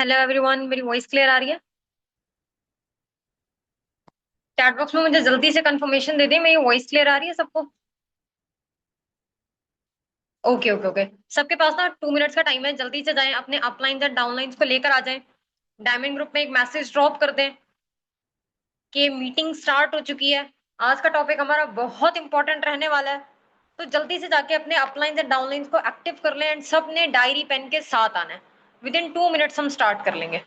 Hello everyone, मेरी voice clear आ रही है? चैट बॉक्स में मुझे जल्दी से कंफर्मेशन दे दें, मेरी वॉइस क्लियर आ रही है सबको? Okay okay okay. सबके पास ना 2 मिनट्स का टाइम है, जल्दी से जाएं, अपने अपलाइंस और डाउनलाइंस को लेकर आ जाएं। डायमंड ग्रुप में एक मैसेज ड्रॉप कर दें कि मीटिंग स्टार्ट हो चुकी है। आज का टॉपिक हमारा बहुत इंपॉर्टेंट रहने वाला है। तो जल्दी से जाके अपने अपलाइंस और डाउनलाइंस को एक्टिव कर लें एंड सबने डायरी पेन के साथ आना है। विद इन 2 मिनट्स हम स्टार्ट कर लेंगे।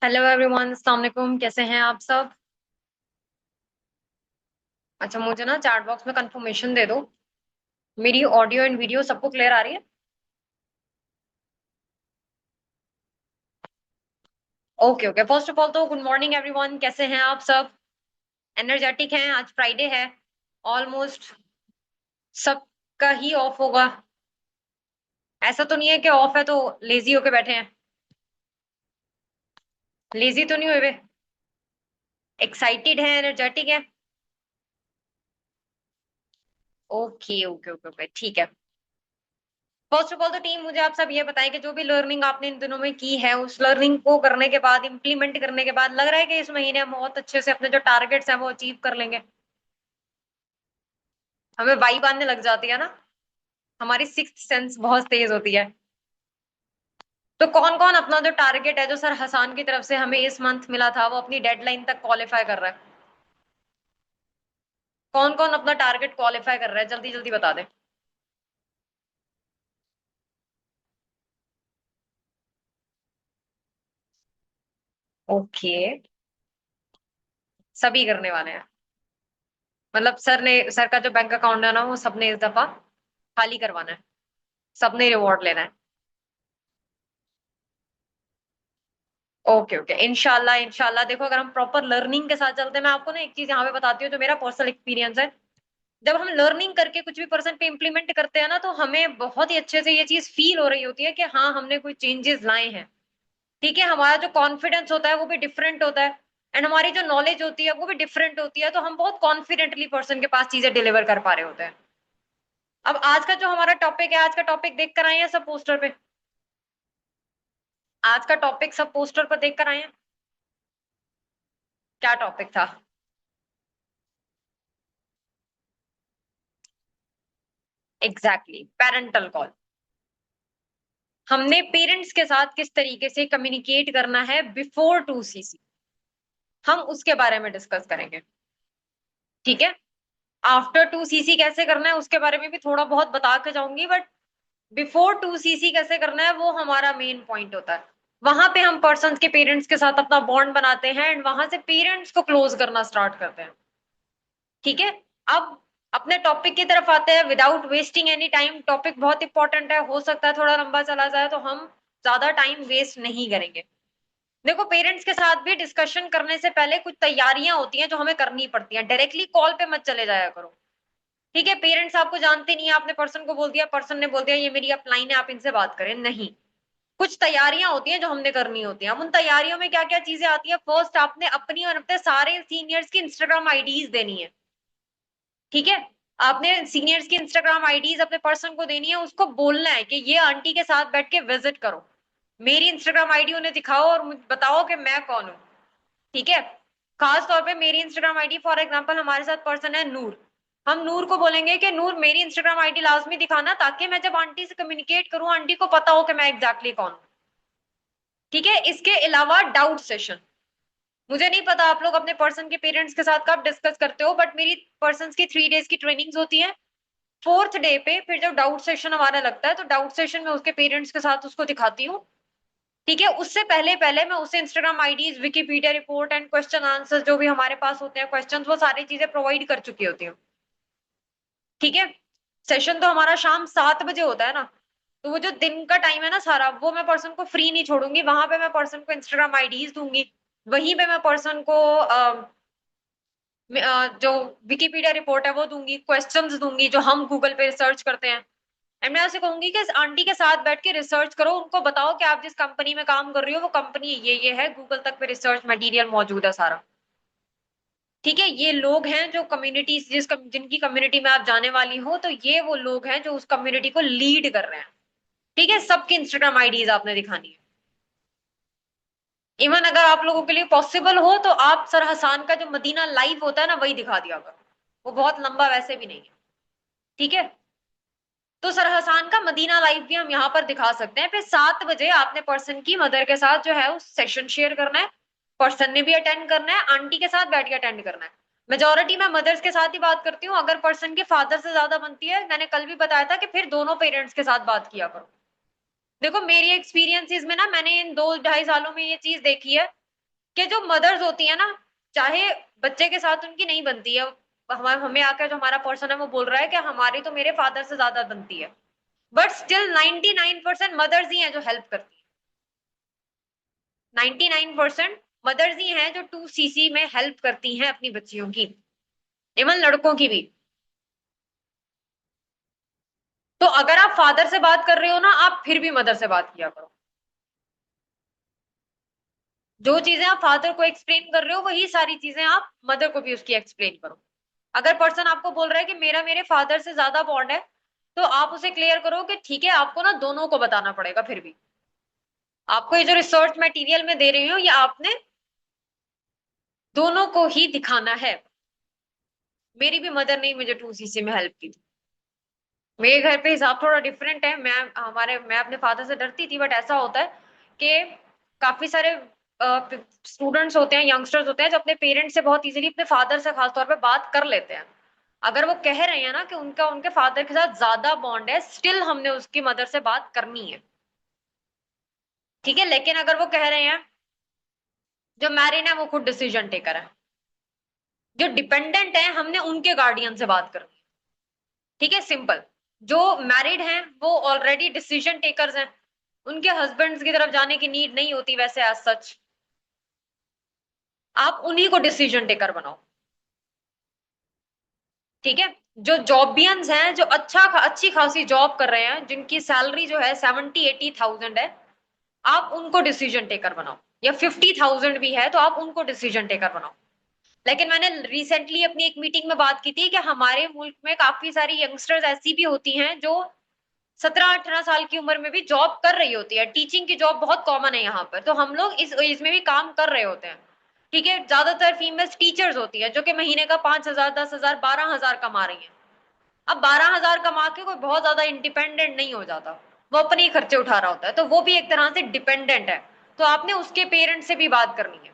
हेलो एवरीवन, अस्सलाम वालेकुम, कैसे हैं आप सब? अच्छा, मुझे ना चैट बॉक्स में कंफर्मेशन दे दो, मेरी ऑडियो एंड वीडियो सबको क्लियर आ रही है? Okay okay. First of all तो गुड मॉर्निंग एवरीवन, कैसे हैं आप सब? एनर्जेटिक हैं? आज फ्राइडे है, ऑलमोस्ट सबका ही ऑफ होगा। ऐसा तो नहीं है कि ऑफ है तो लेजी होके बैठे हैं? लेजी तो नहीं हुए? एक्साइटेड है, एनर्जेटिक है? ओके ओके ओके ओके, ठीक है। फर्स्ट ऑफ ऑल तो टीम, मुझे आप सब ये बताएं कि जो भी लर्निंग आपने इन दिनों में की है, उस लर्निंग को करने के बाद, इम्प्लीमेंट करने के बाद, लग रहा है कि इस महीने हम बहुत अच्छे से अपने जो टारगेट्स हैं वो अचीव कर लेंगे? हमें वाइब आने लग जाती है ना, हमारी सिक्स्थ सेंस बहुत तेज होती है। तो कौन कौन अपना जो टारगेट है, जो सर हसान की तरफ से हमें इस मंथ मिला था, वो अपनी डेडलाइन तक क्वालिफाई कर रहा है? कौन कौन अपना टारगेट क्वालिफाई कर रहा है, जल्दी जल्दी बता दे। ओके। सभी करने वाले हैं? मतलब सर का जो बैंक अकाउंट है ना, वो सबने इस दफा खाली करवाना है, सबने रिवॉर्ड लेना है? ओके ओके, इंशाल्लाह इंशाल्लाह। देखो, अगर हम प्रॉपर लर्निंग के साथ चलते हैं, मैं आपको ना एक चीज यहाँ पे बताती हूँ जो मेरा पर्सनल एक्सपीरियंस है। जब हम लर्निंग करके कुछ भी पर्सन पे इम्प्लीमेंट करते हैं ना, तो हमें बहुत ही अच्छे से ये चीज फील हो रही होती है कि हाँ, हमने कोई चेंजेस लाए हैं। ठीक है, हमारा जो कॉन्फिडेंस होता है वो भी डिफरेंट होता है, एंड हमारी जो नॉलेज होती है वो भी डिफरेंट होती है, तो हम बहुत कॉन्फिडेंटली पर्सन के पास चीजें डिलीवर कर पा रहे होते हैं। अब आज का जो हमारा टॉपिक है, आज का टॉपिक देख कर आए हैं सब पोस्टर पे? आज का टॉपिक सब पोस्टर पर देख कर आए हैं? क्या टॉपिक था? Exactly, parental call. हमने पेरेंट्स के साथ किस तरीके से कम्युनिकेट करना है बिफोर 2 सीसी, हम उसके बारे में डिस्कस करेंगे। ठीक है। आफ्टर 2 सीसी कैसे करना है उसके बारे में भी थोड़ा बहुत बता के जाऊंगी, बट बिफोर 2 सीसी कैसे करना है वो हमारा मेन पॉइंट होता है। वहां पे हम पर्सन के पेरेंट्स के साथ अपना बॉन्ड बनाते हैं एंड वहां से पेरेंट्स को क्लोज करना स्टार्ट करते हैं। ठीक है। अब अपने टॉपिक की तरफ आते हैं without wasting any time. Topic बहुत इंपॉर्टेंट है, हो सकता है थोड़ा लंबा चला जाए, तो हम ज्यादा टाइम वेस्ट नहीं करेंगे। देखो, पेरेंट्स के साथ भी डिस्कशन करने से पहले कुछ तैयारियां होती हैं जो हमें करनी पड़ती हैं, डायरेक्टली कॉल पे मत चले जाया करो। ठीक है, पेरेंट्स आपको जानते नहीं है, आपने पर्सन को बोल दिया, पर्सन ने बोल दिया ये मेरी अपलाइन है, आप इनसे बात करें, नहीं। कुछ तैयारियां होती हैं जो हमने करनी होती है। हम उन तैयारियों में क्या क्या चीजें आती है, फर्स्ट आपने अपनी और अपने सारे सीनियर्स की इंस्टाग्राम आईडीज देनी है। ठीक है, आपने सीनियर्स की इंस्टाग्राम आईडीज अपने पर्सन को देनी है, उसको बोलना है कि ये आंटी के साथ बैठ के विजिट करो, मेरी इंस्टाग्राम आईडी उन्हें दिखाओ और बताओ कि मैं कौन हूँ। ठीक है, खास तौर पे मेरी इंस्टाग्राम आईडी, फॉर एग्जांपल हमारे साथ पर्सन है नूर, हम नूर को बोलेंगे कि नूर मेरी इंस्टाग्राम आईडी लाजमी दिखाना, ताकि मैं जब आंटी से कम्युनिकेट करूं आंटी को पता हो कि मैं एग्जैक्टली कौन हूं। ठीक है, इसके अलावा डाउट सेशन, मुझे नहीं पता आप लोग अपने पर्सन के पेरेंट्स के साथ कब डिस्कस करते हो, बट मेरी पर्सन की 3 डेज की ट्रेनिंग्स होती है। 4th डे पे फिर जब डाउट सेशन हमारा लगता है, तो डाउट सेशन में उसके पेरेंट्स के साथ उसको दिखाती हूँ। ठीक है, उससे पहले पहले मैं उसे Instagram IDs, Wikipedia report and question answers जो भी हमारे पास होते हैं क्वेश्चन, वो सारी चीजें प्रोवाइड कर चुकी होती हूँ। ठीक है, सेशन तो हमारा शाम 7 बजे होता है ना, तो वो जो दिन का टाइम है ना सारा, वो मैं पर्सन को फ्री नहीं छोड़ूंगी, वहां पे मैं पर्सन को इंस्टाग्राम आईडीज दूंगी, वहीं पे मैं पर्सन को जो विकिपीडिया रिपोर्ट है वो दूंगी, क्वेश्चंस दूंगी जो हम गूगल पे रिसर्च करते हैं। एंड मैं उसे कहूंगी कि आंटी के साथ बैठ के रिसर्च करो, उनको बताओ कि आप जिस कंपनी में काम कर रही हो वो कंपनी ये है, गूगल तक पे रिसर्च मटेरियल मौजूद है सारा। ठीक है, ये लोग हैं जो कम्युनिटी जिनकी कम्युनिटी में आप जाने वाली हो, तो ये वो लोग हैं जो उस कम्युनिटी को लीड कर रहे हैं। ठीक है, सबकी इंस्टाग्राम आईडीज आपने दिखानी है। इवन अगर आप लोगों के लिए पॉसिबल हो तो आप सर हसान का जो मदीना लाइव होता है ना, वही दिखा दिया करो, वो बहुत लंबा वैसे भी नहीं है। ठीक है, तो सर हसान का मदीना लाइव भी हम यहाँ पर दिखा सकते हैं। फिर 7 बजे आपने पर्सन की मदर के साथ जो है उस सेशन शेयर करना है, पर्सन ने भी अटेंड करना है, आंटी के साथ बैठ के अटेंड करना है। मेजोरिटी में मदर्स के साथ ही बात करती हूँ, अगर पर्सन के फादर से ज्यादा बनती है, मैंने कल भी बताया था कि फिर दोनों पेरेंट्स के साथ बात किया करो। देखो मेरी एक्सपीरियंसेस में ना, मैंने इन 2 ढाई सालों में ये चीज देखी है कि जो मदर्स होती है ना, चाहे बच्चे के साथ उनकी नहीं बनती है, हमें आकर जो हमारा पर्सन है वो बोल रहा है कि हमारी तो मेरे फादर से ज्यादा बनती है, बट स्टिल 99% मदर्स ही हैं जो हेल्प करती है। 99% मदर्स ही हैं जो 2cc में हेल्प करती हैं अपनी बच्चियों की, इवन लड़कों की भी। तो अगर आप फादर से बात कर रहे हो ना, आप फिर भी मदर से बात किया करो। जो चीजें आप फादर को एक्सप्लेन कर रहे हो, वही सारी चीजें आप मदर को भी उसकी एक्सप्लेन करो। अगर पर्सन आपको बोल रहा है कि मेरा मेरे फादर से ज्यादा बॉन्ड है, तो आप उसे क्लियर करो कि ठीक है, आपको ना दोनों को बताना पड़ेगा, फिर भी आपको ये जो रिसर्च मटेरियल में दे रही हूँ, ये आपने दोनों को ही दिखाना है। मेरी भी मदर ने मुझे 2cc में हेल्प की थी। मेरे घर पे हिसाब थोड़ा डिफरेंट है, मैं अपने फादर से डरती थी, बट ऐसा होता है कि काफी सारे स्टूडेंट्स होते हैं, यंगस्टर्स होते हैं, जो अपने पेरेंट्स से बहुत इजीली अपने फादर से खासतौर पे बात कर लेते हैं। अगर वो कह रहे हैं ना कि उनका उनके फादर के साथ ज्यादा बॉन्ड है, स्टिल हमने उसकी मदर से बात करनी है। ठीक है, लेकिन अगर वो कह रहे हैं जो मैरिड है वो खुद डिसीजन टेकर है, जो डिपेंडेंट है हमने उनके गार्डियन से बात करनी है। ठीक है, सिंपल। जो मैरिड हैं वो ऑलरेडी डिसीजन टेकर्स हैं, उनके हस्बैंड्स की तरफ जाने की नीड नहीं होती वैसे एज सच, आप उन्हीं को डिसीजन टेकर बनाओ। ठीक है, जो जॉबियंस हैं, जो अच्छी खासी जॉब कर रहे हैं, जिनकी सैलरी जो है 70-80 थाउजेंड है, आप उनको डिसीजन टेकर बनाओ, या 50,000 भी है तो आप उनको डिसीजन टेकर बनाओ। लेकिन मैंने रिसेंटली अपनी एक मीटिंग में बात की थी कि हमारे मुल्क में काफी सारी यंगस्टर्स ऐसी भी होती हैं जो 17-18 साल की उम्र में भी जॉब कर रही होती है, टीचिंग की जॉब बहुत कॉमन है यहाँ पर, तो हम लोग इस एज में भी काम कर रहे होते हैं। ठीक है, ज्यादातर फीमेल्स टीचर्स होती है जो कि महीने का 5,000, 10,000, 12,000 कमा रही हैं। अब 12,000 कमा के कोई बहुत ज्यादा इंडिपेंडेंट नहीं हो जाता, वो अपने ही खर्चे उठा रहा होता है, तो वो भी एक तरह से डिपेंडेंट है। तो आपने उसके पेरेंट्स से भी बात करनी है।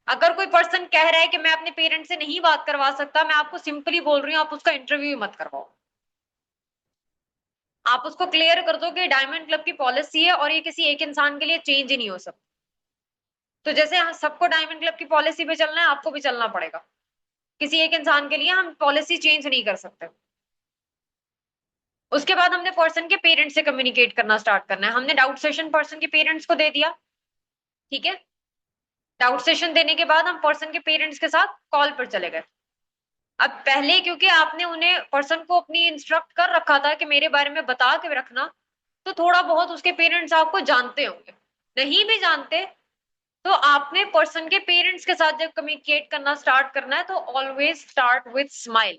अगर कोई पर्सन कह रहा है कि मैं अपने पेरेंट्स से नहीं बात करवा सकता, मैं आपको सिंपली बोल रही हूँ, आप उसका इंटरव्यू मत करवाओ। आप उसको क्लियर कर दो कि डायमंड क्लब की पॉलिसी है और ये किसी एक इंसान के लिए चेंज ही नहीं हो सकती। तो जैसे सबको डायमंड क्लब की पॉलिसी पे चलना है, आपको भी चलना पड़ेगा। किसी एक इंसान के लिए हम पॉलिसी चेंज नहीं कर सकते। उसके बाद हमने पर्सन के पेरेंट्स से कम्युनिकेट करना स्टार्ट करना है। हमने डाउट सेशन पर्सन के पेरेंट्स को दे दिया। ठीक है, डाउट सेशन देने के बाद हम पर्सन के पेरेंट्स के साथ कॉल पर चले गए। अब पहले क्योंकि आपने उन्हें पर्सन को अपनी इंस्ट्रक्ट कर रखा था कि मेरे बारे में बता के रखना, तो थोड़ा बहुत उसके पेरेंट्स आपको जानते होंगे। नहीं भी जानते तो आपने पर्सन के पेरेंट्स के साथ जब कम्युनिकेट करना स्टार्ट करना है, तो ऑलवेज स्टार्ट विथ स्माइल।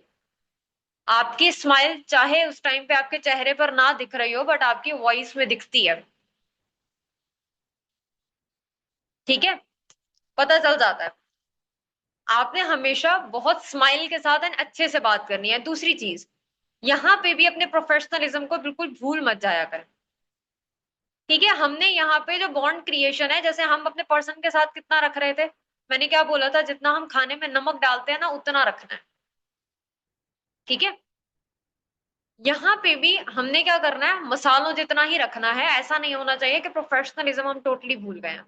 आपकी स्माइल चाहे उस टाइम पे आपके चेहरे पर ना दिख रही हो, बट आपकी वॉइस में दिखती है। ठीक है, पता चल जाता है। आपने हमेशा बहुत स्माइल के साथ एंड अच्छे से बात करनी है। दूसरी चीज, यहाँ पे भी अपने प्रोफेशनलिज्म को बिल्कुल भूल मत जाया करें। ठीक है, हमने यहाँ पे जो बॉन्ड क्रिएशन है, जैसे हम अपने पर्सन के साथ कितना रख रहे थे, मैंने क्या बोला था, जितना हम खाने में नमक डालते हैं ना उतना रखना है। ठीक है, यहाँ पे भी हमने क्या करना है, मसालों जितना ही रखना है। ऐसा नहीं होना चाहिए कि प्रोफेशनलिज्म हम टोटली भूल गए हैं।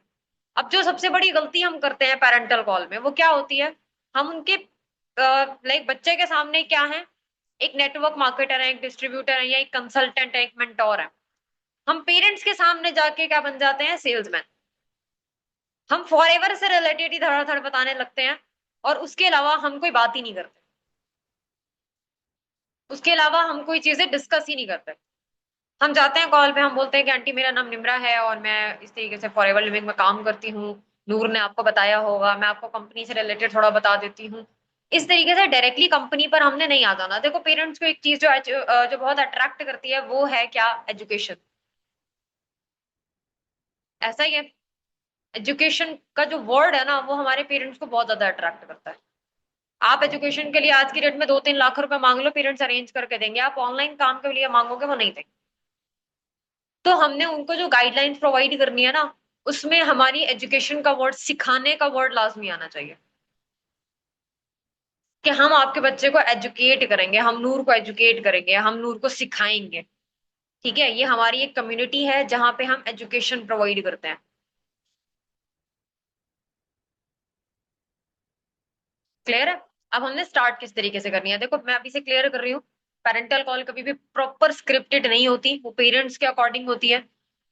अब जो सबसे बड़ी गलती हम करते हैं पेरेंटल कॉल में, वो क्या होती है, हम उनके लाइक बच्चे के सामने क्या है, एक नेटवर्क मार्केटर है, एक डिस्ट्रीब्यूटर है, या एक कंसल्टेंट है, एक मेंटोर है। हम पेरेंट्स के सामने जाके क्या बन जाते हैं, सेल्समैन। हम फॉरएवर से रिलेटेड ही धड़ाधड़ बताने लगते हैं, और उसके अलावा हम कोई बात ही नहीं करते। उसके अलावा हम कोई चीजें डिस्कस ही नहीं करते। हम जाते हैं कॉल पे, हम बोलते हैं कि आंटी मेरा नाम निम्रा है और मैं इस तरीके से फॉरएवर लिविंग में काम करती हूँ। नूर ने आपको बताया होगा, मैं आपको कंपनी से रिलेटेड थोड़ा बता देती हूँ। इस तरीके से डायरेक्टली कंपनी पर हमने नहीं आ जाना। देखो, पेरेंट्स को एक चीज जो बहुत अट्रैक्ट करती है वो है क्या, एजुकेशन। ऐसा ही है, एजुकेशन का जो वर्ड है ना, वो हमारे पेरेंट्स को बहुत ज्यादा अट्रैक्ट करता है। आप एजुकेशन के लिए आज की डेट में 2-3 लाख रुपए मांग लो, पेरेंट्स अरेंज करके देंगे। आप ऑनलाइन काम के लिए मांगोगे, वो नहीं देंगे। तो हमने उनको जो गाइडलाइंस प्रोवाइड करनी है ना, उसमें हमारी एजुकेशन का वर्ड, सिखाने का वर्ड लाजमी आना चाहिए, कि हम आपके बच्चे को एजुकेट करेंगे, हम नूर को एजुकेट करेंगे, हम नूर को सिखाएंगे। ठीक है, ये हमारी एक कम्युनिटी है जहां पे हम एजुकेशन प्रोवाइड करते हैं। क्लियर है? अब हमने स्टार्ट किस तरीके से करनी है, देखो मैं अभी से क्लियर कर रही हूँ। पेरेंटल कॉल कभी भी प्रॉपर स्क्रिप्टेड नहीं होती, वो पेरेंट्स के अकॉर्डिंग होती है।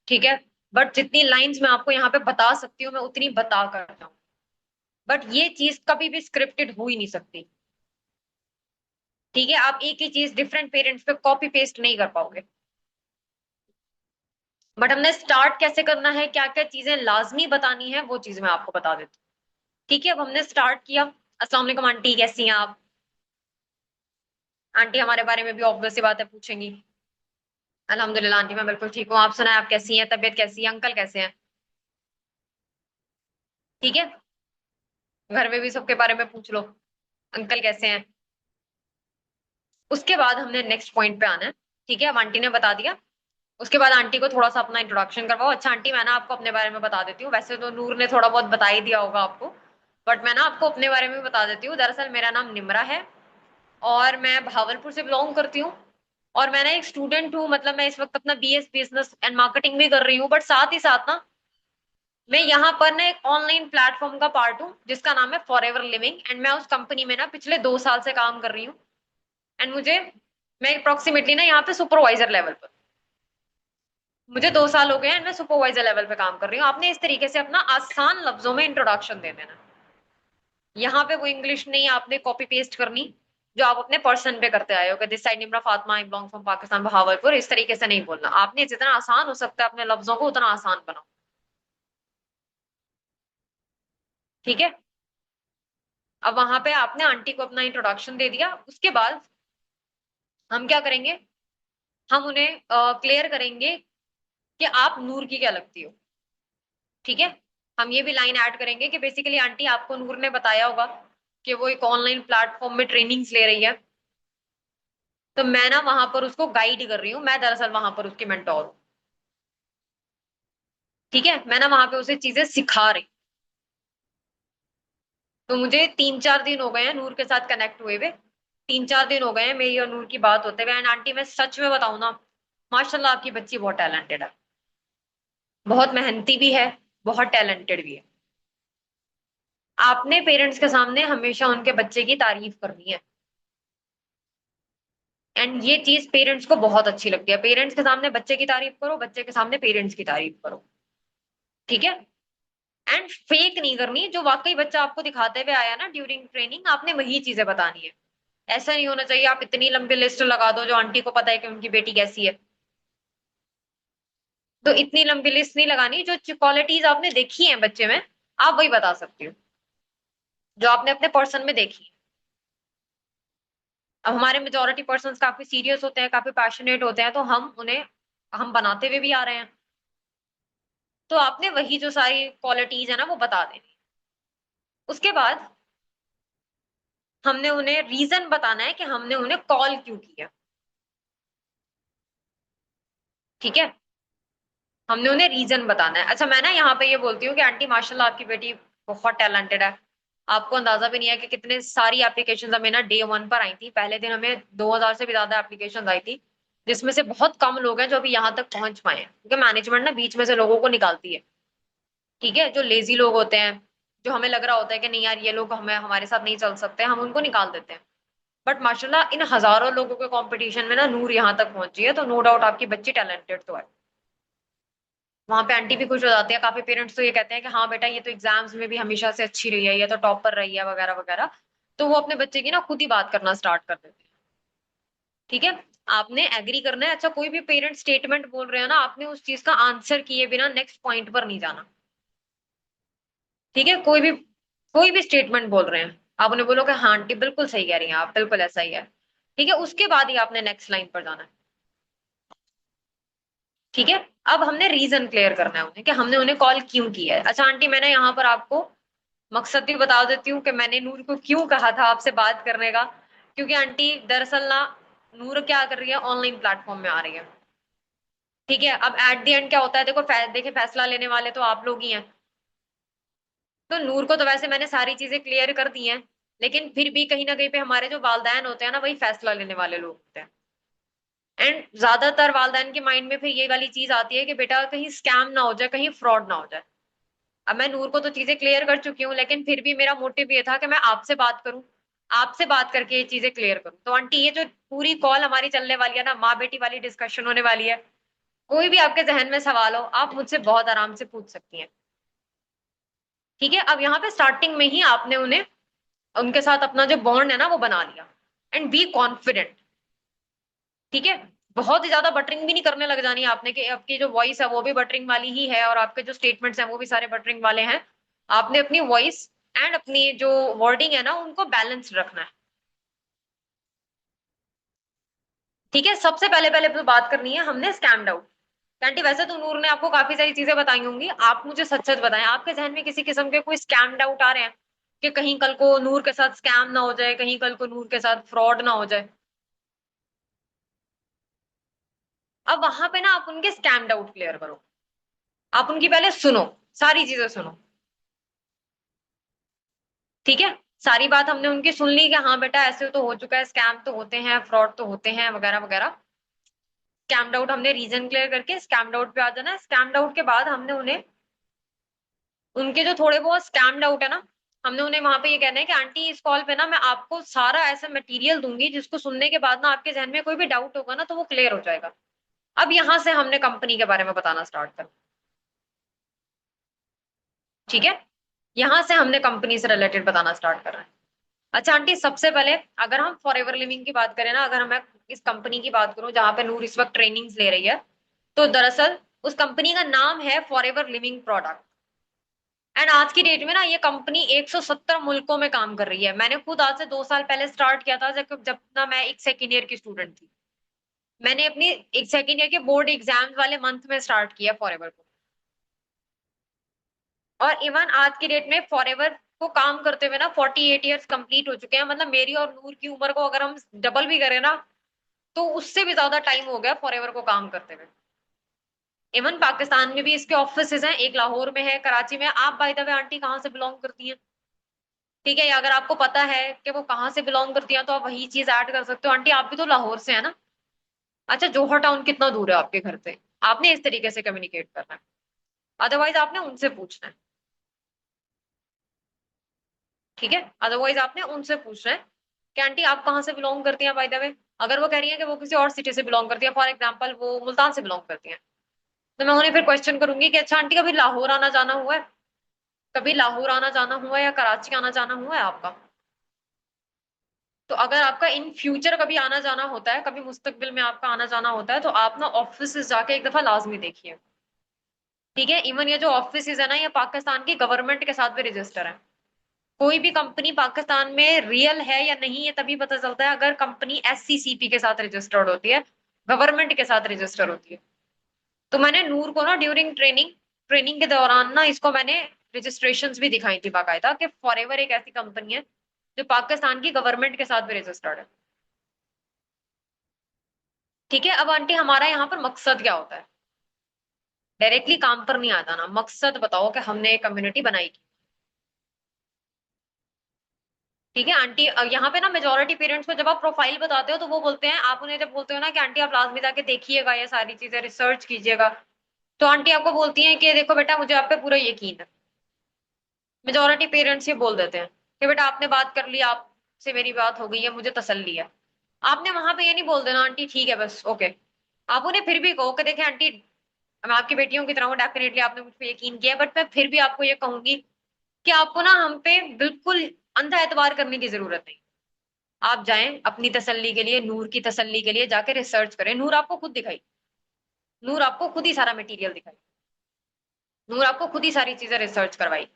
ठीक है, बट जितनी लाइंस मैं आपको यहाँ पे बता सकती हूँ, मैं उतनी बता करता हूँ। बट ये चीज कभी भी स्क्रिप्टेड हो ही नहीं सकती। ठीक है, आप एक ही चीज डिफरेंट पेरेंट्स पे कॉपी पेस्ट नहीं कर पाओगे। बट हमने स्टार्ट कैसे करना है, क्या क्या चीजें लाजमी बतानी है, वो चीज मैं आपको बता देती हूँ। ठीक है, अब हमने स्टार्ट किया। अस्सलाम वालेकुम आंटी, कैसी हैं आप? आंटी हमारे बारे में भी ऑब्वियस सी बात है पूछेंगी। अल्हम्दुलिल्लाह आंटी, मैं बिल्कुल ठीक हूँ। आप सुनाए, आप कैसी हैं, तबीयत कैसी है, अंकल कैसे हैं? ठीक है, घर में भी सबके बारे में पूछ लो, अंकल कैसे हैं। उसके बाद हमने नेक्स्ट पॉइंट पे आना है। ठीक है, अब आंटी ने बता दिया। उसके बाद आंटी को थोड़ा सा अपना इंट्रोडक्शन करवाओ। अच्छा आंटी, मैं ना आपको अपने बारे में बता देती हूँ। वैसे तो नूर ने थोड़ा बहुत बता ही दिया होगा आपको, बट मैं ना आपको अपने बारे में बता देती हूँ। दरअसल मेरा नाम निमरा है, और मैं भावलपुर से बिलोंग करती हूँ। और मैं ना एक स्टूडेंट हूँ, मतलब मैं इस वक्त अपना बीएस बिजनेस एंड मार्केटिंग भी कर रही हूँ, बट साथ ही साथ ना मैं यहाँ पर ना एक ऑनलाइन प्लेटफॉर्म का पार्ट हूँ जिसका नाम है फॉरएवर लिविंग, एंड मैं उस कंपनी में ना पिछले 2 साल से काम कर रही हूँ। एंड मैं अप्रोक्सीमेटली ना यहाँ पे सुपरवाइजर लेवल पर, मुझे 2 साल हो गए हैं, मैं सुपरवाइजर लेवल पे काम कर रही हूँ। आपने इस तरीके से अपना आसान लफ्जों में इंट्रोडक्शन दे देना। यहाँ पे वो इंग्लिश नहीं आपने कॉपी पेस्ट करनी जो आप अपने पर्सन पे करते आए हो, this side Nimra Fatima, I belong from Pakistan Bahawalpur. इस तरीके से नहीं बोलना आपने। जितना आसान हो सकता है अपने लफ्जों को उतना आसान बनाओ। ठीक है, अब वहां पे आपने आंटी को अपना इंट्रोडक्शन दे दिया। उसके बाद हम क्या करेंगे, हम उन्हें क्लियर करेंगे कि आप नूर की क्या लगती हो। ठीक है, हम ये भी लाइन ऐड करेंगे कि बेसिकली आंटी, आपको नूर ने बताया होगा कि वो एक ऑनलाइन प्लेटफॉर्म में ट्रेनिंग्स ले रही है, तो मैं ना वहां पर उसको गाइड कर रही हूँ। मैं दरअसल वहां पर उसकी मेंटोर हूँ। ठीक है, मैं ना वहां पे उसे चीजें सिखा रही। तो मुझे 3-4 दिन हो गए हैं नूर के साथ कनेक्ट हुए हुए। 3-4 दिन हो गए हैं मेरी और नूर की बात होते हुए। एंड आंटी, मैं सच में बताऊं ना, माशाल्लाह आपकी बच्ची बहुत टैलेंटेड है, बहुत मेहनती भी है, बहुत टैलेंटेड भी है। आपने पेरेंट्स के सामने हमेशा उनके बच्चे की तारीफ करनी है। एंड ये चीज पेरेंट्स को बहुत अच्छी लगती है। पेरेंट्स के सामने बच्चे की तारीफ करो, बच्चे के सामने पेरेंट्स की तारीफ करो। ठीक है, एंड फेक नहीं करनी। जो वाकई बच्चा आपको दिखाते हुए आया ना ड्यूरिंग ट्रेनिंग, आपने वही चीजें बतानी है। ऐसा नहीं होना चाहिए आप इतनी लंबी लिस्ट लगा दो जो आंटी को पता है कि उनकी बेटी कैसी है। तो इतनी लंबी लिस्ट नहीं लगानी, जो क्वालिटीज आपने देखी है बच्चे में आप वही बता सकती हो, जो आपने अपने पर्सन में देखी है। अब हमारे मेजोरिटी पर्सन काफी सीरियस होते हैं, काफी पैशनेट होते हैं, तो हम बनाते हुए भी आ रहे हैं। तो आपने वही जो सारी क्वालिटीज है ना वो बता देनी। उसके बाद हमने उन्हें रीजन बताना है कि हमने उन्हें कॉल क्यों किया। ठीक है, हमने उन्हें रीजन बताना है। अच्छा, मैं ना यहाँ पे ये बोलती हूँ कि आंटी माशाल्लाह आपकी बेटी बहुत टैलेंटेड है। आपको अंदाजा भी नहीं है कि कितने सारी एप्लीकेशन हमें ना डे वन पर आई थी। पहले दिन हमें 2000 से भी ज्यादा एप्लीकेशन आई थी, जिसमें से बहुत कम लोग हैं जो अभी यहाँ तक पहुंच पाए हैं, क्योंकि मैनेजमेंट ना बीच में से लोगों को निकालती है। ठीक है, जो लेजी लोग होते हैं, जो हमें लग रहा होता है कि नहीं यार ये लोग हमें हमारे साथ नहीं चल सकते, हम उनको निकाल देते हैं। बट माशाल्लाह इन हजारों लोगों के कंपटीशन में ना नूर यहाँ तक पहुंची है, तो नो डाउट आपकी बच्ची टैलेंटेड तो है। वहां पे आंटी भी खुश हो जाती है, काफी पेरेंट्स तो ये कहते हैं कि हाँ बेटा ये तो एग्जाम्स में भी हमेशा से अच्छी रही है, ये तो टॉपर रही है वगैरह वगैरह। तो वो अपने बच्चे की ना खुद ही बात करना स्टार्ट कर देते हैं। ठीक है, आपने एग्री करना है। अच्छा, कोई भी पेरेंट स्टेटमेंट बोल रहे हो ना, आपने उस चीज का आंसर किए बिना नेक्स्ट पॉइंट पर नहीं जाना। ठीक है, कोई भी स्टेटमेंट बोल रहे हैं, आप उन्हें बोलो कि हाँ आंटी बिल्कुल सही कह रही हैं आप, बिल्कुल ऐसा ही है। ठीक है, उसके बाद ही आपने नेक्स्ट लाइन पर जाना है। ठीक है, अब हमने रीजन क्लियर करना है उन्हें कि हमने उन्हें कॉल क्यों किया है। अच्छा आंटी, मैंने यहाँ पर आपको मकसद भी बता देती हूँ कि मैंने नूर को क्यों कहा था आपसे बात करने का। क्योंकि आंटी दरअसल ना नूर क्या कर रही है, ऑनलाइन प्लेटफॉर्म में आ रही है। ठीक है, अब एट द एंड क्या होता है, देखो देखिए फैसला लेने वाले तो आप लोग ही हैं। तो नूर को तो वैसे मैंने सारी चीजें क्लियर कर दी हैं, लेकिन फिर भी कहीं ना कहीं पे हमारे जो वालदैन होते हैं ना वही फैसला लेने वाले लोग होते हैं। एंड ज्यादातर वालदैन के माइंड में फिर ये वाली चीज आती है कि बेटा कहीं स्कैम ना हो जाए, कहीं फ्रॉड ना हो जाए। अब मैं नूर को तो चीजें क्लियर कर चुकी हूँ, लेकिन फिर भी मेरा मोटिव ये था कि मैं आपसे बात करूं, आपसे बात करके ये चीजें क्लियर करूं। तो आंटी ये जो पूरी कॉल हमारी चलने वाली है ना, माँ बेटी वाली डिस्कशन होने वाली है। कोई भी आपके जहन में सवाल हो आप मुझसे बहुत आराम से पूछ सकती हैं। ठीक है, अब यहाँ पे स्टार्टिंग में ही आपने उन्हें उनके साथ अपना जो बॉन्ड है ना वो बना लिया। And be confident. ठीक है, बहुत ही ज्यादा बटरिंग भी नहीं करने लग जानी है आपने कि आपकी जो वॉइस है वो भी बटरिंग वाली ही है और आपके जो स्टेटमेंट्स हैं वो भी सारे बटरिंग वाले हैं। आपने अपनी वॉइस एंड अपनी जो वर्डिंग है ना उनको बैलेंस रखना है। ठीक है, सबसे पहले पहले तो बात करनी है हमने स्कैम आउट। आंटी वैसे तो नूर ने आपको काफी सारी चीजें बताई होंगी, आप मुझे सच सच बताएं, आपके जहन में किसी किस्म के कोई स्कैम आउट आ रहे हैं कि कहीं कल को नूर के साथ स्कैम ना हो जाए, कहीं कल को नूर के साथ फ्रॉड ना हो जाए। अब वहां पे ना आप उनके स्कैम डाउट क्लियर करो। आप उनकी पहले सुनो, सारी चीजें सुनो। ठीक है, सारी बात हमने उनकी सुन ली कि हाँ बेटा ऐसे तो हो चुका है, स्कैम तो होते हैं, फ्रॉड तो होते हैं वगैरह वगैरह। स्कैम डाउट हमने रीजन क्लियर करके स्कैम डाउट पे आ जाना है। स्कैम डाउट के बाद हमने उन्हें उनके जो थोड़े बहुत स्कैम डाउट है ना, हमने उन्हें वहां पे ये कहना है कि आंटी इस कॉल पे ना मैं आपको सारा ऐसा मटेरियल दूंगी जिसको सुनने के बाद ना आपके जहन में कोई भी डाउट होगा ना तो वो क्लियर हो जाएगा। अब यहां से हमने कंपनी के बारे में बताना स्टार्ट कर। ठीक है, यहां से हमने कंपनी से रिलेटेड बताना स्टार्ट कर रहे हैं। अच्छा आंटी, सबसे पहले अगर हम फॉरएवर लिविंग की बात करें ना, अगर मैं इस कंपनी की बात करूं जहां पे नूर इस वक्त ट्रेनिंग्स ले रही है, तो दरअसल उस कंपनी का नाम है फॉरएवर लिविंग प्रोडक्ट। एंड आज की डेट में ना ये कंपनी 170 मुल्कों में काम कर रही है। मैंने खुद आज से 2 साल पहले स्टार्ट किया था, जब जब ना मैं एक सेकेंड ईयर की स्टूडेंट थी। मैंने अपनी एक सेकेंड ईयर के बोर्ड एग्जाम्स वाले मंथ में स्टार्ट किया फॉरएवर को। और इवन आज की डेट में फॉरएवर को काम करते हुए ना 48 ईयर्स कंप्लीट हो चुके हैं। मतलब मेरी और नूर की उम्र को अगर हम डबल भी करें ना तो उससे भी ज्यादा टाइम हो गया फॉरएवर को काम करते हुए। इवन पाकिस्तान में भी इसके ऑफिसेज हैं, एक लाहौर में है, कराची में। आप बाय द वे आंटी कहाँ से बिलोंग करती हैं? ठीक है, अगर आपको पता है कि वो कहाँ से बिलोंग करती हैं तो आप वही चीज ऐड कर सकते हो। आंटी आप भी तो लाहौर से है ना? अच्छा, जोहर टाउन कितना दूर है आपके घर से? आपने इस तरीके से कम्युनिकेट करना है, अदरवाइज आपने उनसे पूछना है। ठीक है, अदरवाइज आपने उनसे पूछना है कि आंटी आप कहाँ से बिलोंग करती हैं बाय द वे। अगर वो कह रही है कि वो किसी और सिटी से बिलोंग करती है, फॉर एग्जाम्पल वो मुल्तान से बिलोंग करती है, तो मैं उन्हें फिर क्वेश्चन करूंगी कि अच्छा आंटी कभी लाहौर आना जाना हुआ है? कभी लाहौर आना जाना हुआ है या कराची आना जाना हुआ है आपका? तो अगर आपका इन फ्यूचर कभी आना जाना होता है, कभी मुस्तकबिल में आपका आना जाना होता है, तो आप ना ऑफिस जाके एक दफा लाजमी देखिए। ठीक है, इवन ये जो ऑफिस है ना, ये पाकिस्तान की गवर्नमेंट के साथ भी रजिस्टर है। कोई भी कंपनी पाकिस्तान में रियल है या नहीं, ये तभी पता चलता है अगर कंपनी SCCP के साथ रजिस्टर्ड होती है, गवर्नमेंट के साथ रजिस्टर होती है। तो मैंने नूर को ना ड्यूरिंग ट्रेनिंग ट्रेनिंग के दौरान ना इसको मैंने रजिस्ट्रेशंस भी दिखाई थी बाकायदा, कि फॉरएवर एक ऐसी कंपनी है जो पाकिस्तान की गवर्नमेंट के साथ भी रजिस्टर्ड है। ठीक है, अब आंटी हमारा यहाँ पर मकसद क्या होता है? डायरेक्टली काम पर नहीं आ जाना, मकसद बताओ कि हमने एक कम्युनिटी बनाई। ठीक है आंटी, यहाँ पे ना मेजोरिटी पेरेंट्स को जब आप प्रोफाइल बताते हो तो वो बोलते हैं, आप उन्हें जब बोलते हो ना कि आंटी आप लाजमी जाके देखिएगा, ये सारी चीजें रिसर्च कीजिएगा, तो आंटी आपको बोलती हैं कि देखो बेटा मुझे आप पे पूरा यकीन है। मेजोरिटी पेरेंट्स ये बोल देते हैं कि बेटा आपने बात कर ली, आपसे मेरी बात हो गई है, मुझे तसल्ली है। आपने वहां पे ये नहीं बोल देना आंटी ठीक है बस ओके। आप उन्हें फिर भी कहो कि देखें आंटी, मैं आपकी बेटियों की तरह हूँ, डेफिनेटली आपने मुझ पे यकीन किया, बट मैं फिर भी आपको ये कहूंगी कि आपको ना हम पे बिल्कुल अंधा एतबार करने की जरूरत नहीं। आप जाएं अपनी तसल्ली के लिए, नूर की तसल्ली के लिए जाके रिसर्च करें। नूर आपको खुद दिखाई, नूर आपको खुद ही सारा मटेरियल दिखाई, नूर आपको खुद ही सारी चीजें रिसर्च करवाई।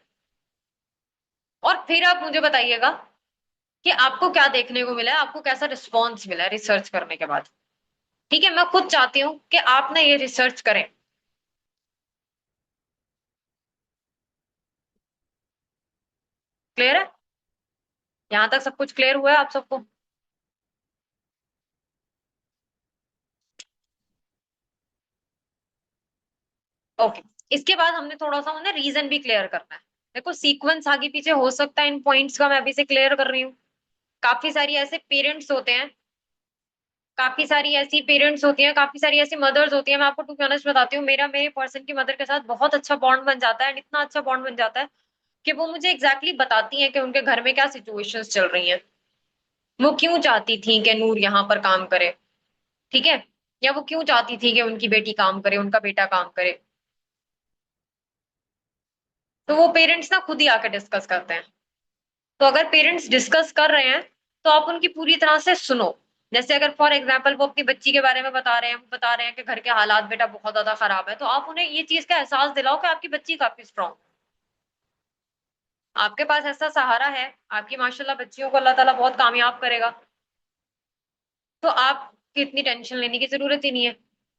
और फिर आप मुझे बताइएगा कि आपको क्या देखने को मिला है, आपको कैसा रिस्पॉन्स मिला है रिसर्च करने के बाद। ठीक है, मैं खुद चाहती हूँ कि आप ना ये रिसर्च करें। क्लियर है? यहाँ तक सब कुछ क्लियर हुआ है आप सबको? ओके। इसके बाद हमने थोड़ा सा उन्हें रीजन भी क्लियर करना है। देखो सीक्वेंस आगे पीछे हो सकता है इन पॉइंट्स का, मैं अभी से क्लियर कर रही हूँ। काफी सारी ऐसे पेरेंट्स होते हैं, काफी सारी ऐसी पेरेंट्स होती हैं, काफी सारी ऐसी मदर्स होती हैं। मैं आपको टू बी ऑनेस्ट बताती हूँ, मेरा मेरे पर्सन की मदर के साथ बहुत अच्छा बॉन्ड बन जाता है, इतना अच्छा बॉन्ड बन जाता है कि वो मुझे एग्जैक्टली बताती हैं कि उनके घर में क्या सिचुएशंस चल रही हैं, वो क्यों चाहती थी कि नूर यहाँ पर काम करे। ठीक है, या वो क्यों चाहती थी कि उनकी बेटी काम करे, उनका बेटा काम करे। तो वो पेरेंट्स ना खुद ही आके डिस्कस करते हैं। तो अगर पेरेंट्स डिस्कस कर रहे हैं तो आप उनकी पूरी तरह से सुनो। जैसे अगर फॉर एग्जाम्पल वो अपनी बच्ची के बारे में बता रहे हैं, वो बता रहे हैं कि घर के हालात बेटा बहुत ज्यादा खराब है, तो आप उन्हें ये चीज का एहसास दिलाओ कि आपकी बच्ची काफी स्ट्रांग, आपके पास ऐसा सहारा है, आपकी माशाल्लाह बच्चियों को अल्लाह ताला बहुत कामयाब करेगा, तो आपकी इतनी टेंशन लेने की जरूरत ही नहीं है।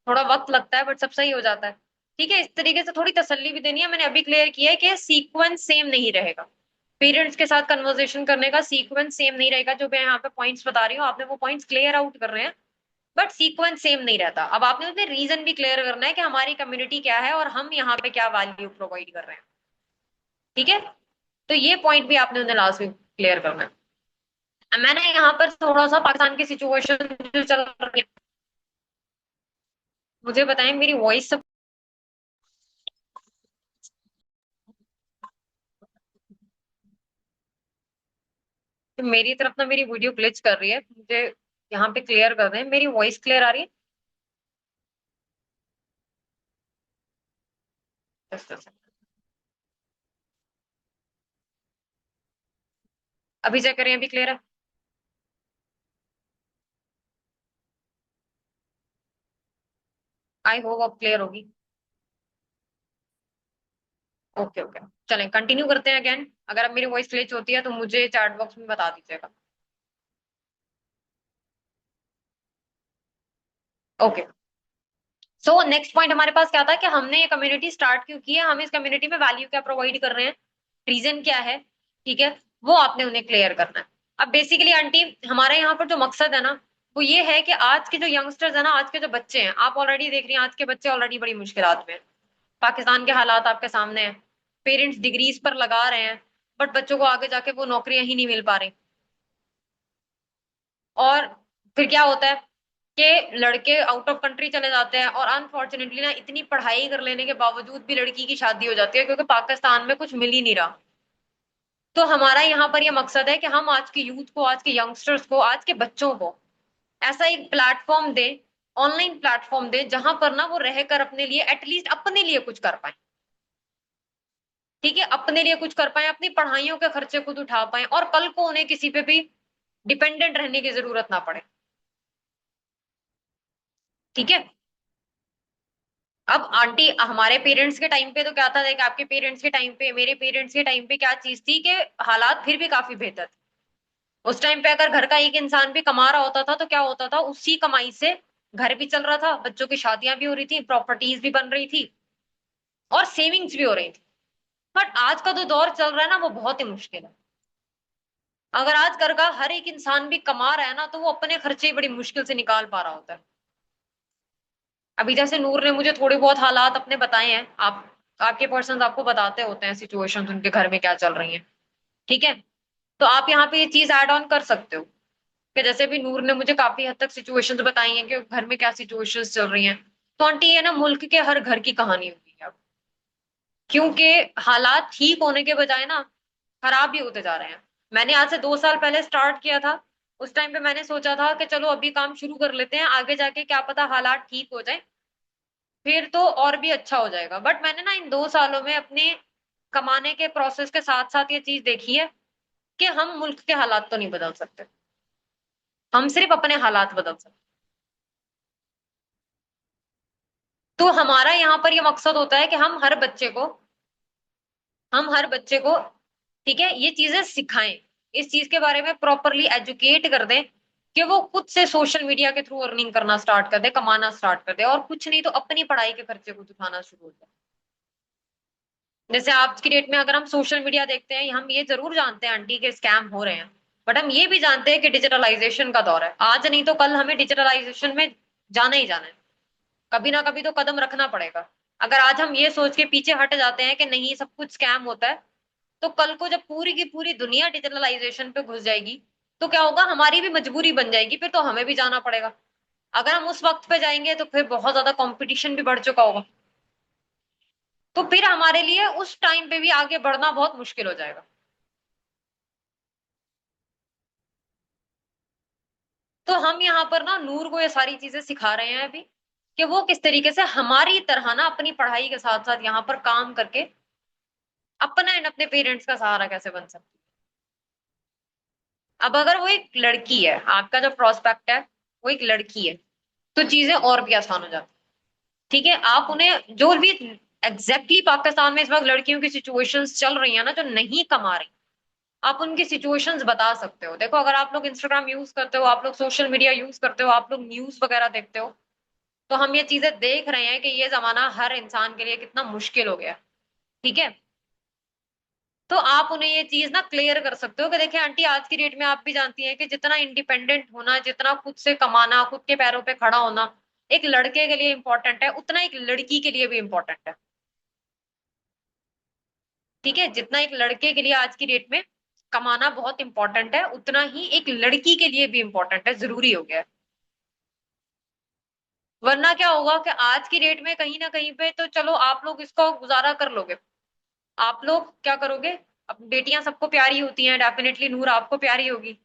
थोड़ा वक्त लगता है बट सब सही हो जाता है। ठीक है, इस तरीके से थोड़ी तसल्ली भी देनी है। मैंने अभी क्लियर किया है कि सीक्वेंस सेम नहीं रहेगा, पेरेंट्स के साथ कन्वर्सेशन करने का सीक्वेंस सेम नहीं रहेगा। जो मैं यहाँ पे पॉइंट्स बता रही हूँ, आपने वो पॉइंट्स क्लियर आउट कर रहे हैं, बट सीक्वेंस सेम नहीं रहता। अब आपने उसमें रीजन भी क्लियर करना है कि हमारी कम्युनिटी क्या है और हम यहाँ पे क्या वैल्यू प्रोवाइड कर रहे हैं। ठीक है, तो ये पॉइंट भी आपने उन्हें लास्ट में क्लियर करना है। अब मैंने यहाँ पर थोड़ा सा पाकिस्तान की सिचुएशन जो चल रही है, मुझे बताएं मेरी वॉइस सब। तो मेरी तरफ ना मेरी वीडियो ग्लिच कर रही है, मुझे यहाँ पे क्लियर कर दें, मेरी वॉइस क्लियर आ रही है? Just a second। अभी चेक करें, अभी क्लियर है? आई होप अब क्लियर होगी। ओके ओके, चलें कंटिन्यू करते हैं अगेन। अगर अब मेरी वॉइस ग्लिच होती है तो मुझे चैट बॉक्स में बता दीजिएगा। ओके, सो नेक्स्ट पॉइंट हमारे पास क्या था कि हमने ये कम्युनिटी स्टार्ट क्यों की है, हम इस कम्युनिटी में वैल्यू क्या प्रोवाइड कर रहे हैं, रीजन क्या है। ठीक है, वो आपने उन्हें क्लियर करना है। अब बेसिकली आंटी हमारे यहाँ पर जो मकसद है ना, वो ये है कि आज के जो यंगस्टर्स है ना, आज के जो बच्चे हैं, आप ऑलरेडी देख रही हैं आज के बच्चे ऑलरेडी बड़ी मुश्किलात में हैं। पाकिस्तान के हालात आपके सामने हैं, पेरेंट्स डिग्रीज पर लगा रहे हैं, बट बच्चों को आगे जाके वो नौकरियां ही नहीं मिल पा रही। और फिर क्या होता है कि लड़के आउट ऑफ कंट्री चले जाते हैं, और अनफॉर्चुनेटली ना इतनी पढ़ाई कर लेने के बावजूद भी लड़की की शादी हो जाती है, क्योंकि पाकिस्तान में कुछ मिल ही नहीं रहा। तो हमारा यहाँ पर यह मकसद है कि हम आज के यूथ को, आज के यंगस्टर्स को, आज के बच्चों को ऐसा एक प्लेटफॉर्म दे, ऑनलाइन प्लेटफॉर्म दे, जहां पर ना वो रहकर अपने लिए एटलीस्ट अपने लिए कुछ कर पाए। ठीक है, अपने लिए कुछ कर पाए, अपनी पढ़ाइयों के खर्चे खुद उठा पाए, और कल को उन्हें किसी पे भी डिपेंडेंट रहने की जरूरत ना पड़े। ठीक है। अब आंटी हमारे पेरेंट्स के टाइम पे तो क्या था, देख आपके पेरेंट्स के टाइम पे, मेरे पेरेंट्स के टाइम पे क्या चीज थी कि हालात फिर भी काफी बेहतर थे। उस टाइम पे अगर घर का एक इंसान भी कमा रहा होता था तो क्या होता था, उसी कमाई से घर भी चल रहा था, बच्चों की शादियां भी हो रही थी, प्रॉपर्टीज भी बन रही थी और सेविंग्स भी हो रही थी। बट आज का जो दौर चल रहा है ना, वो बहुत ही मुश्किल है। अगर आज घर का हर एक इंसान भी कमा रहा है ना, तो वो अपने खर्चे ही बड़ी मुश्किल से निकाल पा रहा होता है। अभी जैसे नूर ने मुझे थोड़े बहुत हालात अपने बताए हैं, आप आपके पर्सन आपको बताते होते हैं सिचुएशंस उनके घर में क्या चल रही हैं। ठीक है। तो आप यहाँ पे ये चीज ऐड ऑन कर सकते हो कि जैसे भी नूर ने मुझे काफी हद तक सिचुएशंस बताई हैं कि घर में क्या सिचुएशंस चल रही हैं। तो आंटी ये ना मुल्क के हर घर की कहानी होगी अब, क्योंकि हालात ठीक होने के बजाय ना खराब भी होते जा रहे हैं। मैंने आज से 2 साल पहले स्टार्ट किया था। उस टाइम पे मैंने सोचा था कि चलो अभी काम शुरू कर लेते हैं, आगे जाके क्या पता हालात ठीक हो जाए, फिर तो और भी अच्छा हो जाएगा। बट मैंने ना इन 2 सालों में अपने कमाने के प्रोसेस के साथ साथ ये चीज देखी है कि हम मुल्क के हालात तो नहीं बदल सकते, हम सिर्फ अपने हालात बदल सकते। तो हमारा यहाँ पर ये मकसद होता है कि हम हर बच्चे को ठीक है ये चीजें सिखाएं, इस चीज के बारे में प्रॉपरली एजुकेट कर दें कि वो खुद से सोशल मीडिया के थ्रू अर्निंग करना स्टार्ट कर दे, कमाना स्टार्ट कर दे, और कुछ नहीं तो अपनी पढ़ाई के खर्चे को उठाना शुरू हो जाए। जैसे आज की डेट में अगर हम सोशल मीडिया देखते हैं, हम ये जरूर जानते हैं आंटी के स्कैम हो रहे हैं, बट हम ये भी जानते हैं कि डिजिटलाइजेशन का दौर है, आज नहीं तो कल हमें डिजिटलाइजेशन में जाना ही जाना है, कभी ना कभी तो कदम रखना पड़ेगा। अगर आज हम ये सोच के पीछे हट जाते हैं कि नहीं सब कुछ स्कैम होता है, तो कल को जब पूरी की पूरी दुनिया डिजिटलाइजेशन पे घुस जाएगी, तो क्या होगा, हमारी भी मजबूरी बन जाएगी, फिर तो हमें भी जाना पड़ेगा। अगर हम उस वक्त पे जाएंगे तो फिर बहुत ज्यादा कंपटीशन भी बढ़ चुका होगा, तो फिर हमारे लिए उस टाइम पे भी आगे बढ़ना बहुत मुश्किल हो जाएगा। तो हम यहाँ पर ना नूर को ये सारी चीजें सिखा रहे हैं अभी, कि वो किस तरीके से हमारी तरह ना अपनी पढ़ाई के साथ साथ यहाँ पर काम करके अपना एंड अपने पेरेंट्स का सहारा कैसे बन सकती है। अब अगर वो एक लड़की है, आपका जो प्रोस्पेक्ट है वो एक लड़की है, तो चीजें और भी आसान हो जाती है। ठीक है, आप उन्हें जो भी पाकिस्तान में इस वक्त लड़कियों की सिचुएशंस चल रही है ना, जो नहीं कमा रही, आप उनकी सिचुएशंस बता सकते हो। देखो अगर आप लोग इंस्टाग्राम यूज करते हो, आप लोग सोशल मीडिया यूज करते हो, आप लोग न्यूज वगैरह देखते हो, तो हम ये चीजें देख रहे हैं कि ये जमाना हर इंसान के लिए कितना मुश्किल हो गया। ठीक है। तो आप उन्हें ये चीज ना क्लियर कर सकते हो कि देखिए आंटी, आज की डेट में आप भी जानती हैं कि जितना इंडिपेंडेंट होना, जितना खुद से कमाना, खुद के पैरों पे खड़ा होना एक लड़के के लिए इंपॉर्टेंट है, उतना एक लड़की के लिए भी इंपॉर्टेंट है। ठीक है, जितना एक लड़के के लिए आज की डेट में कमाना बहुत इंपॉर्टेंट है, उतना ही एक लड़की के लिए भी इंपॉर्टेंट है, जरूरी हो गया है। वरना क्या होगा कि आज की डेट में कहीं ना कहीं पे तो चलो आप लोग इसको गुजारा कर लोगे, आप लोग क्या करोगे, अब बेटियां सबको प्यारी होती हैं, डेफिनेटली नूर आपको प्यारी होगी,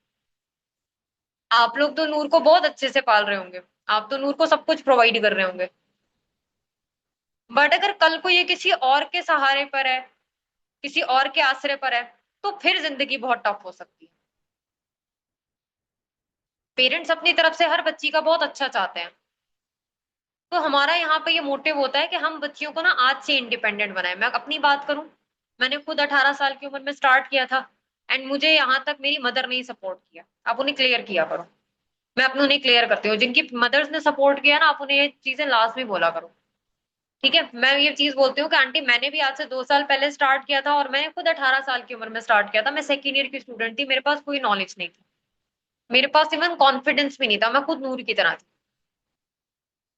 आप लोग तो नूर को बहुत अच्छे से पाल रहे होंगे, आप तो नूर को सब कुछ प्रोवाइड कर रहे होंगे। बट अगर कल को ये किसी और के सहारे पर है, किसी और के आसरे पर है, तो फिर जिंदगी बहुत टफ हो सकती है। पेरेंट्स अपनी तरफ से हर बच्ची का बहुत अच्छा चाहते हैं, तो हमारा यहाँ पे ये मोटिव होता है कि हम बच्चियों को ना आज से इंडिपेंडेंट बनाए। मैं अपनी बात करूं, मैंने खुद 18 साल की उम्र में स्टार्ट किया था, एंड मुझे यहाँ तक मेरी मदर ने ही सपोर्ट किया। आप उन्हें क्लियर किया करो, मैं अपने उन्हें क्लियर करती हूँ, जिनकी मदर्स ने सपोर्ट किया ना, आप उन्हें ये चीजें लाजमी बोला करो। ठीक है, मैं ये चीज बोलती हूँ कि आंटी मैंने भी आज से 2 साल पहले स्टार्ट किया था, और मैंने खुद 18 साल की उम्र में स्टार्ट किया था। मैं सेकेंड ईयर की स्टूडेंट थी, मेरे पास कोई नॉलेज नहीं थी, मेरे पास इवन कॉन्फिडेंस भी नहीं था, मैं खुद नूर की तरह थी।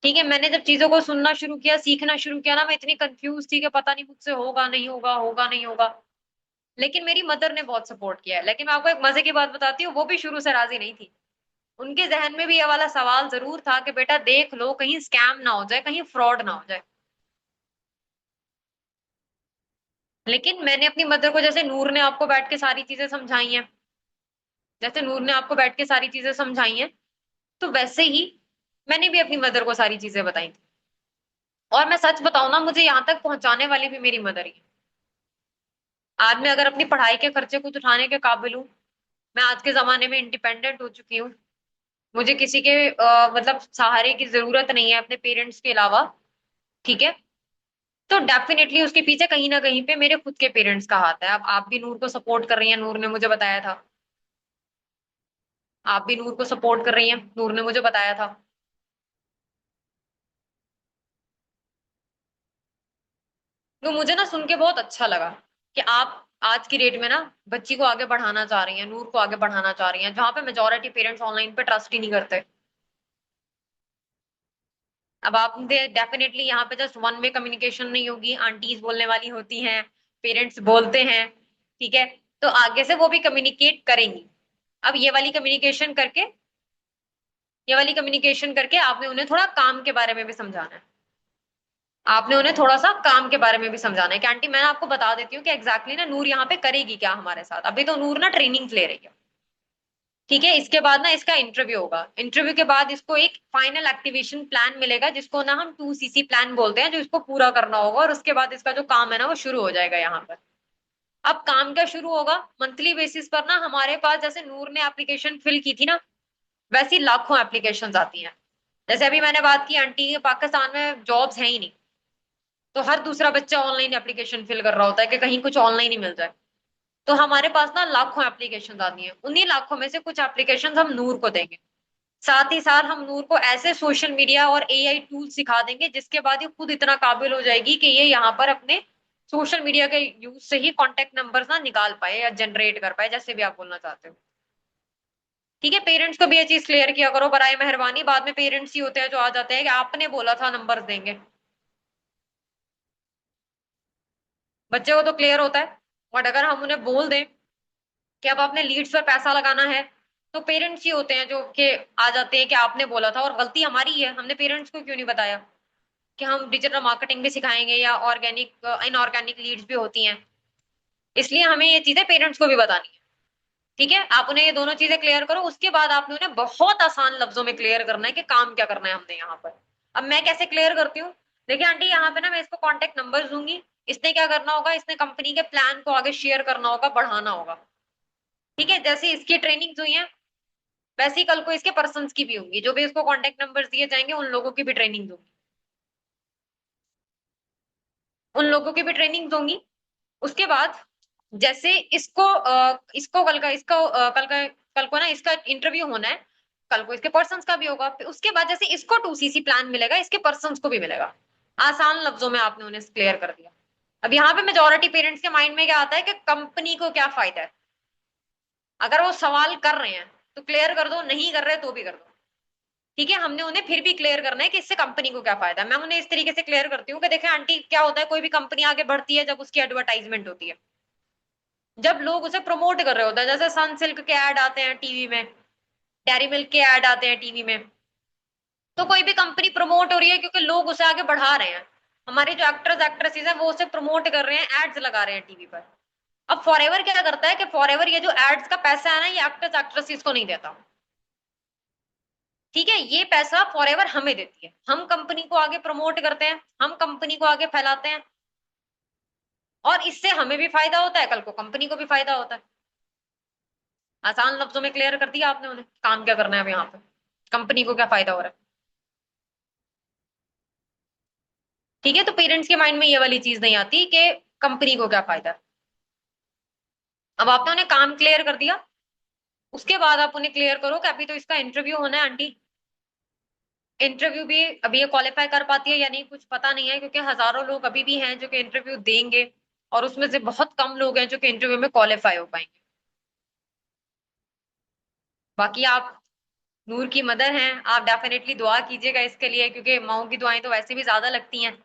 ठीक है, मैंने जब चीजों को सुनना शुरू किया, सीखना शुरू किया ना, मैं इतनी कंफ्यूज थी कि पता नहीं मुझसे होगा नहीं होगा, होगा नहीं होगा। लेकिन मेरी मदर ने बहुत सपोर्ट किया है। लेकिन मैं आपको एक मजे की बात बताती हूँ, वो भी शुरू से राजी नहीं थी, उनके जहन में भी ये वाला सवाल जरूर था कि बेटा देख लो कहीं स्कैम ना हो जाए, कहीं फ्रॉड ना हो जाए। लेकिन मैंने अपनी मदर को, जैसे नूर ने आपको बैठ के सारी चीजें समझाई हैं, जैसे नूर ने आपको बैठ के सारी चीजें समझाई हैं, तो वैसे ही मैंने भी अपनी मदर को सारी चीजें बताई थी। और मैं सच बताऊं ना, मुझे यहाँ तक पहुंचाने वाली भी मेरी मदर ही है। आज मैं अगर अपनी पढ़ाई के खर्चे कुछ उठाने के काबिल हूँ, मैं आज के जमाने में इंडिपेंडेंट हो चुकी हूँ। मुझे किसी के मतलब सहारे की जरूरत नहीं है अपने पेरेंट्स के अलावा। ठीक है। तो डेफिनेटली उसके पीछे कहीं ना कहीं पे मेरे खुद के पेरेंट्स का हाथ है। अब आप भी नूर को सपोर्ट कर रही हैं, नूर ने मुझे बताया था। आप भी नूर को सपोर्ट कर रही हैं, नूर ने मुझे बताया था। तो मुझे ना सुन के बहुत अच्छा लगा कि आप आज की डेट में ना बच्ची को आगे बढ़ाना चाह रही हैं, नूर को आगे बढ़ाना चाह रही हैं, जहां पे मेजोरिटी पेरेंट्स ऑनलाइन पे ट्रस्ट ही नहीं करते। अब आप डेफिनेटली यहाँ पे जस्ट वन वे कम्युनिकेशन नहीं होगी, आंटीज बोलने वाली होती हैं, पेरेंट्स बोलते हैं। ठीक है। तो आगे से वो भी कम्युनिकेट करेंगी। अब ये वाली कम्युनिकेशन करके आपने उन्हें थोड़ा काम के बारे में भी समझाना है। आपने उन्हें थोड़ा सा काम के बारे में भी समझाना है कि आंटी मैं आपको बता देती हूँ कि एग्जैक्टली ना नूर यहाँ पे करेगी क्या हमारे साथ। अभी तो नूर ना ट्रेनिंग ले रही है। ठीक है। इसके बाद ना इसका इंटरव्यू होगा, इंटरव्यू के बाद इसको एक फाइनल एक्टिवेशन प्लान मिलेगा, जिसको ना हम 2CC प्लान बोलते हैं, जो इसको पूरा करना होगा, और उसके बाद इसका जो काम है ना वो शुरू हो जाएगा यहाँ पर। अब काम क्या शुरू होगा, मंथली बेसिस पर ना हमारे पास जैसे नूर ने एप्लीकेशन फिल की थी ना, वैसी लाखों एप्लीकेशन आती हैं। जैसे अभी मैंने बात की आंटी के पाकिस्तान में जॉब्स है ही नहीं, तो हर दूसरा बच्चा ऑनलाइन एप्लीकेशन फिल कर रहा होता है कि कहीं कुछ ऑनलाइन ही मिल जाए। तो हमारे पास ना लाखों एप्लीकेशन आती हैं, उन्हीं लाखों में से कुछ एप्लीकेशन हम नूर को देंगे। साथ ही साथ हम नूर को ऐसे सोशल मीडिया और एआई टूल सिखा देंगे, जिसके बाद ये खुद इतना काबिल हो जाएगी कि ये यहाँ पर अपने सोशल मीडिया के यूज से ही कांटेक्ट नंबर्स ना निकाल पाए या जनरेट कर पाए, जैसे भी आप बोलना चाहते हो। ठीक है। पेरेंट्स को भी ये चीज क्लियर किया करो बराए मेहरबानी, बाद में पेरेंट्स ही होते हैं जो आ जाते हैं कि आपने बोला था नंबर देंगे। बच्चे को तो क्लियर होता है। बट अगर हम उन्हें बोल दें कि अब आपने लीड्स पर पैसा लगाना है, तो पेरेंट्स ही होते हैं जो कि आ जाते हैं कि आपने बोला था, और गलती हमारी ही है, हमने पेरेंट्स को क्यों नहीं बताया कि हम डिजिटल मार्केटिंग भी सिखाएंगे या ऑर्गेनिक इनऑर्गेनिक लीड्स भी होती हैं। इसलिए हमें ये चीजें पेरेंट्स को भी बतानी है। ठीक है। आप उन्हें ये दोनों चीजें क्लियर करो, उसके बाद आपने उन्हें बहुत आसान लफ्जों में क्लियर करना है कि काम क्या करना है हमने यहाँ पर। अब मैं कैसे क्लियर करती हूँ, देखिए आंटी यहाँ पे ना मैं इसको कॉन्टेक्ट नंबर दूंगी, इसने क्या करना होगा, इसने कंपनी के प्लान को आगे शेयर करना होगा, बढ़ाना होगा। ठीक है। जैसे इसकी ट्रेनिंग हुई है, वैसे ही कल को इसके पर्सन की भी होंगी, जो भी इसको कॉन्टेक्ट नंबर दिए जाएंगे उन लोगों की भी ट्रेनिंग दूंगी। उन लोगों की भी ट्रेनिंग दूंगी। उसके बाद जैसे इसको कल को ना इसका इंटरव्यू होना है, कल को इसके पर्सन्स का भी होगा, फिर उसके बाद जैसे इसको 2CC प्लान मिलेगा, इसके पर्सन्स को भी मिलेगा। आसान लफ्जों में आपने उन्हें क्लियर कर दिया। अब यहाँ पे मेजोरिटी पेरेंट्स के माइंड में क्या आता है कि कंपनी को क्या फायदा है। अगर वो सवाल कर रहे हैं तो क्लियर कर दो, नहीं कर रहे तो भी कर दो। ठीक है। हमने उन्हें फिर भी क्लियर करना है कि इससे कंपनी को क्या फायदा है। मैं उन्हें इस तरीके से क्लियर करती हूँ कि देखें आंटी, क्या होता है, कोई भी कंपनी आगे बढ़ती है जब उसकी एडवर्टाइजमेंट होती है, जब लोग उसे प्रमोट कर रहे होते हैं, जैसे सनसिल्क के ऐड आते हैं टीवी में, डेयरी मिल्क के ऐड आते हैं टीवी में। तो कोई भी कंपनी प्रमोट हो रही है क्योंकि लोग उसे आगे बढ़ा रहे हैं। हमारे जो एक्टर्स एक्ट्रेसेस हैं वो उसे प्रमोट कर रहे हैं, एड्स लगा रहे हैं टीवी पर। अब फॉरएवर क्या करता है कि फॉरएवर ये जो एड्स का पैसा है ना, ये एक्टर्स एक्ट्रेसेस को नहीं देता। ठीक है। ये पैसा फॉरएवर हमें देती है, हम कंपनी को आगे प्रमोट करते हैं, हम कंपनी को आगे फैलाते हैं, और इससे हमें भी फायदा होता है, कल को कंपनी को भी फायदा होता है। आसान लफ्जों में क्लियर कर दिया आपने उन्हें काम क्या करना है अब यहाँ पे, कंपनी को क्या फायदा हो रहा है। ठीक है। तो पेरेंट्स के माइंड में ये वाली चीज नहीं आती कि कंपनी को क्या फायदा है। अब आपने उन्हें काम क्लियर कर दिया, उसके बाद आप उन्हें क्लियर करो कि अभी तो इसका इंटरव्यू होना है आंटी। इंटरव्यू भी अभी ये क्वालिफाई कर पाती है या नहीं कुछ पता नहीं है, क्योंकि हजारों लोग अभी भी हैं जो कि इंटरव्यू देंगे, और उसमें से बहुत कम लोग हैं जो कि इंटरव्यू में क्वालिफाई हो पाएंगे। बाकी आप नूर की मदर हैं, आप डेफिनेटली दुआ कीजिएगा इसके लिए, क्योंकि माओ की दुआएं तो वैसे भी ज्यादा लगती हैं।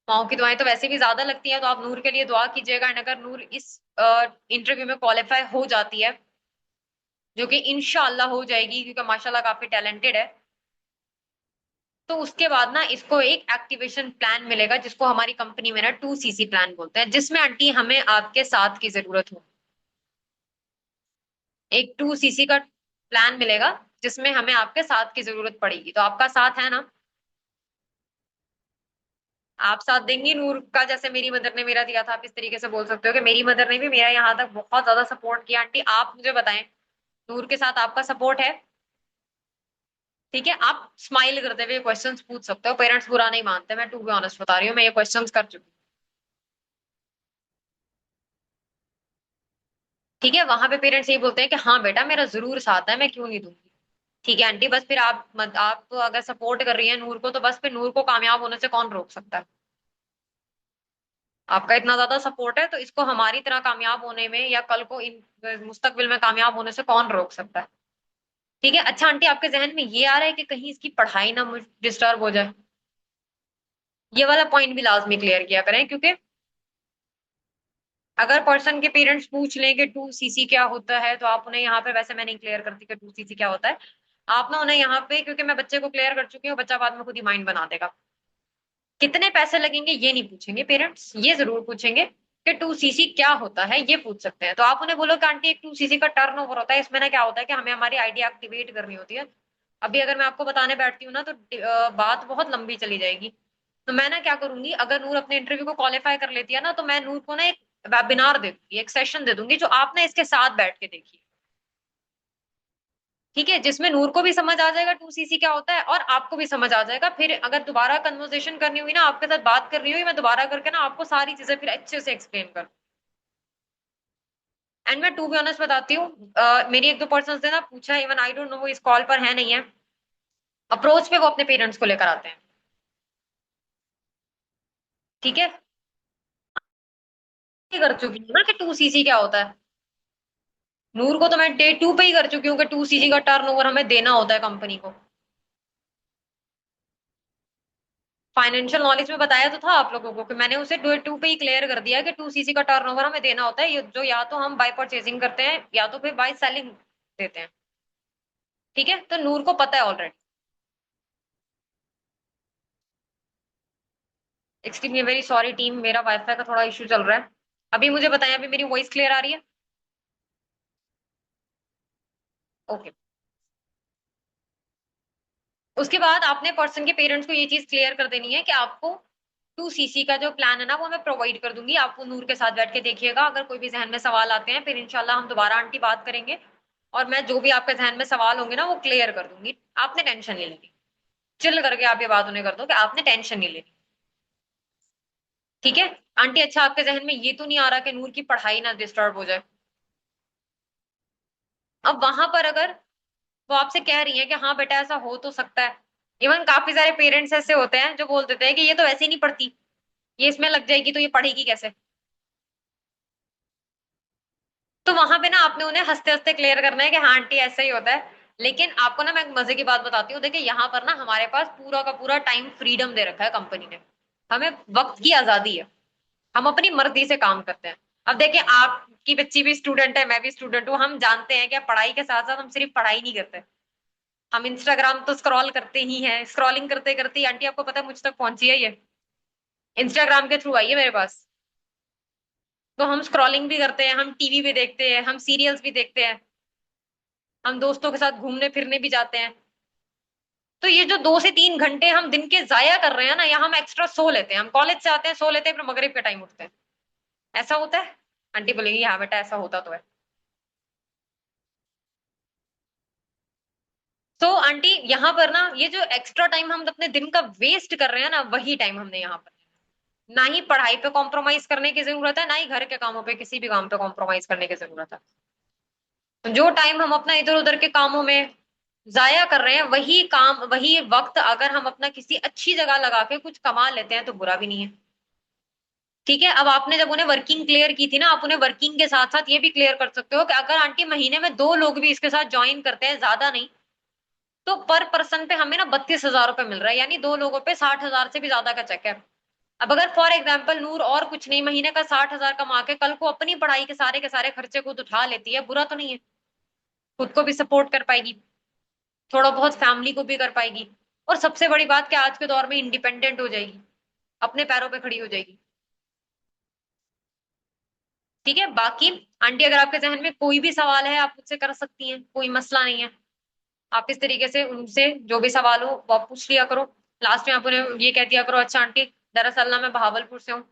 माओ की दुआएं तो वैसे भी ज्यादा लगती हैं, तो आप नूर के लिए दुआ कीजिएगा। एंड अगर नूर इस इंटरव्यू में क्वालिफाई हो जाती है, जो कि इंशाल्लाह हो जाएगी क्योंकि माशाल्लाह काफी टैलेंटेड है, तो उसके बाद ना इसको एक एक्टिवेशन प्लान मिलेगा, जिसको हमारी कंपनी में ना 2CC प्लान बोलते हैं, जिसमें आंटी हमें आपके साथ की जरूरत हो। एक 2CC का प्लान मिलेगा जिसमें हमें आपके साथ की जरूरत पड़ेगी, तो आपका साथ है ना। आप साथ देंगी नूर का, जैसे मेरी मदर ने मेरा दिया था, आप इस तरीके से बोल सकते हो कि मेरी मदर ने भी मेरा यहाँ तक बहुत ज्यादा सपोर्ट किया। आंटी आप मुझे बताएं, नूर के साथ आपका सपोर्ट है? ठीक है, आप स्माइल करते हुए क्वेश्चंस पूछ सकते हो, पेरेंट्स बुरा नहीं मानते, मैं टू बी ऑनेस्ट बता रही हूँ, मैं ये क्वेश्चंस कर चुकी हूँ। ठीक है, वहां पे पेरेंट्स यही बोलते हैं कि हाँ बेटा मेरा जरूर साथ है, मैं क्यों नहीं दूंगी। ठीक है आंटी, बस फिर आप तो अगर सपोर्ट कर रही है नूर को, तो बस फिर नूर को कामयाब होने से कौन रोक सकता है? आपका इतना ज्यादा सपोर्ट है तो इसको हमारी तरह कामयाब होने में, या कल को इन मुस्तकबिल में कामयाब होने से कौन रोक सकता है? ठीक है। अच्छा आंटी, आपके जहन में ये आ रहा है कि कहीं इसकी पढ़ाई ना डिस्टर्ब हो जाए? ये वाला पॉइंट भी लाजमी क्लियर किया करें, क्योंकि अगर पर्सन के पेरेंट्स पूछ लें कि टू सीसी क्या होता है, तो आप उन्हें यहाँ पे, वैसे मैं नहीं क्लियर करती कि टू सीसी क्या होता है, आप ना उन्हें यहाँ पे, क्योंकि मैं बच्चे को क्लियर कर चुकी हूँ, बच्चा बाद में खुद ही माइंड बना देगा। कितने पैसे लगेंगे ये नहीं पूछेंगे पेरेंट्स, ये जरूर पूछेंगे कि टू सीसी क्या होता है, ये पूछ सकते हैं। तो आप उन्हें बोलो कि आंटी एक टू सीसी का टर्नओवर होता है, इसमें ना क्या होता है कि हमें हमारी आईडी एक्टिवेट करनी होती है। अभी अगर मैं आपको बताने बैठती हूँ ना तो बात बहुत लंबी चली जाएगी। तो मैं ना क्या करूंगी, अगर नूर अपने इंटरव्यू को क्वालिफाई कर लेती है ना, तो मैं नूर को ना एक वेबिनार दे दूंगी, एक सेशन दे दूंगी, जो आप ना इसके साथ बैठ के देखिए। ठीक है, जिसमें नूर को भी समझ आ जाएगा टू सीसी क्या होता है, और आपको भी समझ आ जाएगा। फिर अगर दोबारा कन्वर्सेशन करनी हुई ना, आपके साथ बात करनी हुई, मैं दोबारा करके ना आपको सारी चीजें फिर अच्छे से एक्सप्लेन कर। एंड मैं टू बी ऑनेस्ट बताती हूँ, मेरी एक दो पर्सन ने ना पूछा, इवन आई डोंट नो वो इस कॉल पर है नहीं है, अप्रोच पे वो अपने पेरेंट्स को लेकर आते हैं। ठीक है, ये कर चुकी हूँ ना कि टू सीसी क्या होता है। नूर को तो मैं डे टू पे ही कर चुकी हूँ कि टू सीसी का टर्नओवर हमें देना होता है कंपनी को। फाइनेंशियल नॉलेज में बताया तो था आप लोगों को कि मैंने उसे डे टू पे ही क्लियर कर दिया कि टू सीसी का टर्नओवर हमें देना होता है, ये जो या तो हम बाय परचेजिंग करते हैं या तो फिर बाय सेलिंग देते हैं। ठीक है, तो नूर को पता है already. Extremely very sorry team, मेरा वाईफाई का थोड़ा इशू चल रहा है। अभी मुझे बताएं, अभी मेरी वॉइस क्लियर आ रही है? ओके। उसके बाद आपने पर्सन के पेरेंट्स को ये चीज क्लियर कर देनी है कि आपको टू सीसी का जो प्लान है ना, वो मैं प्रोवाइड कर दूंगी, आपको नूर के साथ बैठ के देखिएगा। अगर कोई भी जहन में सवाल आते हैं, फिर इंशाल्लाह हम दोबारा आंटी बात करेंगे, और मैं जो भी आपके जहन में सवाल होंगे ना वो क्लियर कर दूंगी। आपने टेंशन नहीं लेनी, चिल करके आप ये बात उन्हें कर दो कि आपने टेंशन नहीं लेनी। ठीक है आंटी। अच्छा, आपके जहन में ये तो नहीं आ रहा कि नूर की पढ़ाई ना डिस्टर्ब हो जाए? अब वहां पर अगर वो आपसे कह रही है कि हाँ बेटा ऐसा हो तो सकता है, इवन काफी सारे पेरेंट्स ऐसे होते हैं जो बोल देते हैं कि ये तो वैसे ही नहीं पढ़ती, ये इसमें लग जाएगी तो ये पढ़ेगी कैसे? तो वहां पे ना आपने उन्हें हंसते हंसते क्लियर करना है कि हाँ आंटी ऐसा ही होता है। लेकिन आपको ना मैं एक मजे की बात बताती हूँ, देखिए यहाँ पर ना हमारे पास पूरा का पूरा टाइम फ्रीडम दे रखा है कंपनी ने, हमें वक्त की आजादी है, हम अपनी मर्जी से काम करते हैं। अब देखिए, आपकी बच्ची भी स्टूडेंट है, मैं भी स्टूडेंट हूँ, हम जानते हैं कि पढ़ाई के साथ साथ हम सिर्फ पढ़ाई नहीं करते, हम इंस्टाग्राम तो स्क्रॉल करते ही हैं। स्क्रॉलिंग करते करते ही आंटी आपको पता है मुझ तक पहुंची है ये, इंस्टाग्राम के थ्रू आई है मेरे पास। तो हम स्क्रॉलिंग भी करते हैं, हम टीवी भी देखते हैं, हम सीरियल्स भी देखते हैं, हम दोस्तों के साथ घूमने फिरने भी जाते हैं। तो ये जो 2 से 3 घंटे हम दिन के जाया कर रहे हैं ना, या हम एक्स्ट्रा सो लेते हैं, हम कॉलेज से आते हैं सो लेते हैं, फिर मगरिब के टाइम उठते हैं, ऐसा होता है? आंटी बोलेगी हाँ बेटा ऐसा होता तो है। तो आंटी यहाँ पर ना ये जो एक्स्ट्रा टाइम हम अपने दिन का वेस्ट कर रहे हैं ना, वही टाइम हमने यहाँ पर, ना ही पढ़ाई पे कॉम्प्रोमाइज करने की जरूरत है, ना ही घर के कामों पे किसी भी काम पे कॉम्प्रोमाइज करने की जरूरत है। तो जो टाइम हम अपना इधर उधर के कामों में जाया कर रहे हैं, वही काम वही वक्त अगर हम अपना किसी अच्छी जगह लगा के कुछ कमा लेते हैं तो बुरा भी नहीं है। ठीक है, अब आपने जब उन्हें वर्किंग क्लियर की थी ना, आप उन्हें वर्किंग के साथ साथ ये भी क्लियर कर सकते हो कि अगर आंटी महीने में 2 लोग भी इसके साथ ज्वाइन करते हैं, ज्यादा नहीं, तो पर पर्सन पे हमें ना 32,000 रुपए मिल रहा है, यानी 2 लोगों पे 60,000 से भी ज्यादा का चेक है। अब अगर फॉर एग्जाम्पल नूर और कुछ नहीं, महीने का 60,000 कमा के कल को अपनी पढ़ाई के सारे खर्चे खुद उठा लेती है, बुरा तो नहीं है, खुद को भी सपोर्ट कर पाएगी, थोड़ा बहुत फैमिली को भी कर पाएगी, और सबसे बड़ी बात क्या, आज के दौर में इंडिपेंडेंट हो जाएगी, अपने पैरों पे खड़ी हो जाएगी। ठीक है, बाकी आंटी अगर आपके जहन में कोई भी सवाल है आप मुझसे कर सकती हैं, कोई मसला नहीं है। आप इस तरीके से उनसे जो भी सवाल हो वो आप पूछ लिया करो। लास्ट में आप उन्हें ये कह दिया करो, अच्छा आंटी दरअसल ना मैं बहावलपुर से हूँ,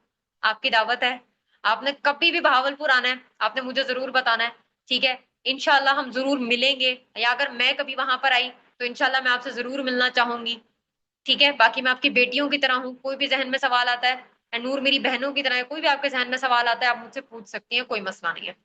आपकी दावत है, आपने कभी भी बहावलपुर आना है, आपने मुझे जरूर बताना है, ठीक है। इंशाल्लाह हम जरूर मिलेंगे, या अगर मैं कभी वहां पर आई तो इंशाल्लाह मैं आपसे जरूर मिलना चाहूंगी, ठीक है। बाकी मैं आपकी बेटियों की तरह हूँ, कोई भी जहन में सवाल आता है, नूर मेरी बहनों की तरह है, कोई भी आपके जहन में सवाल आता है आप मुझसे पूछ सकती हैं, कोई मसला नहीं है,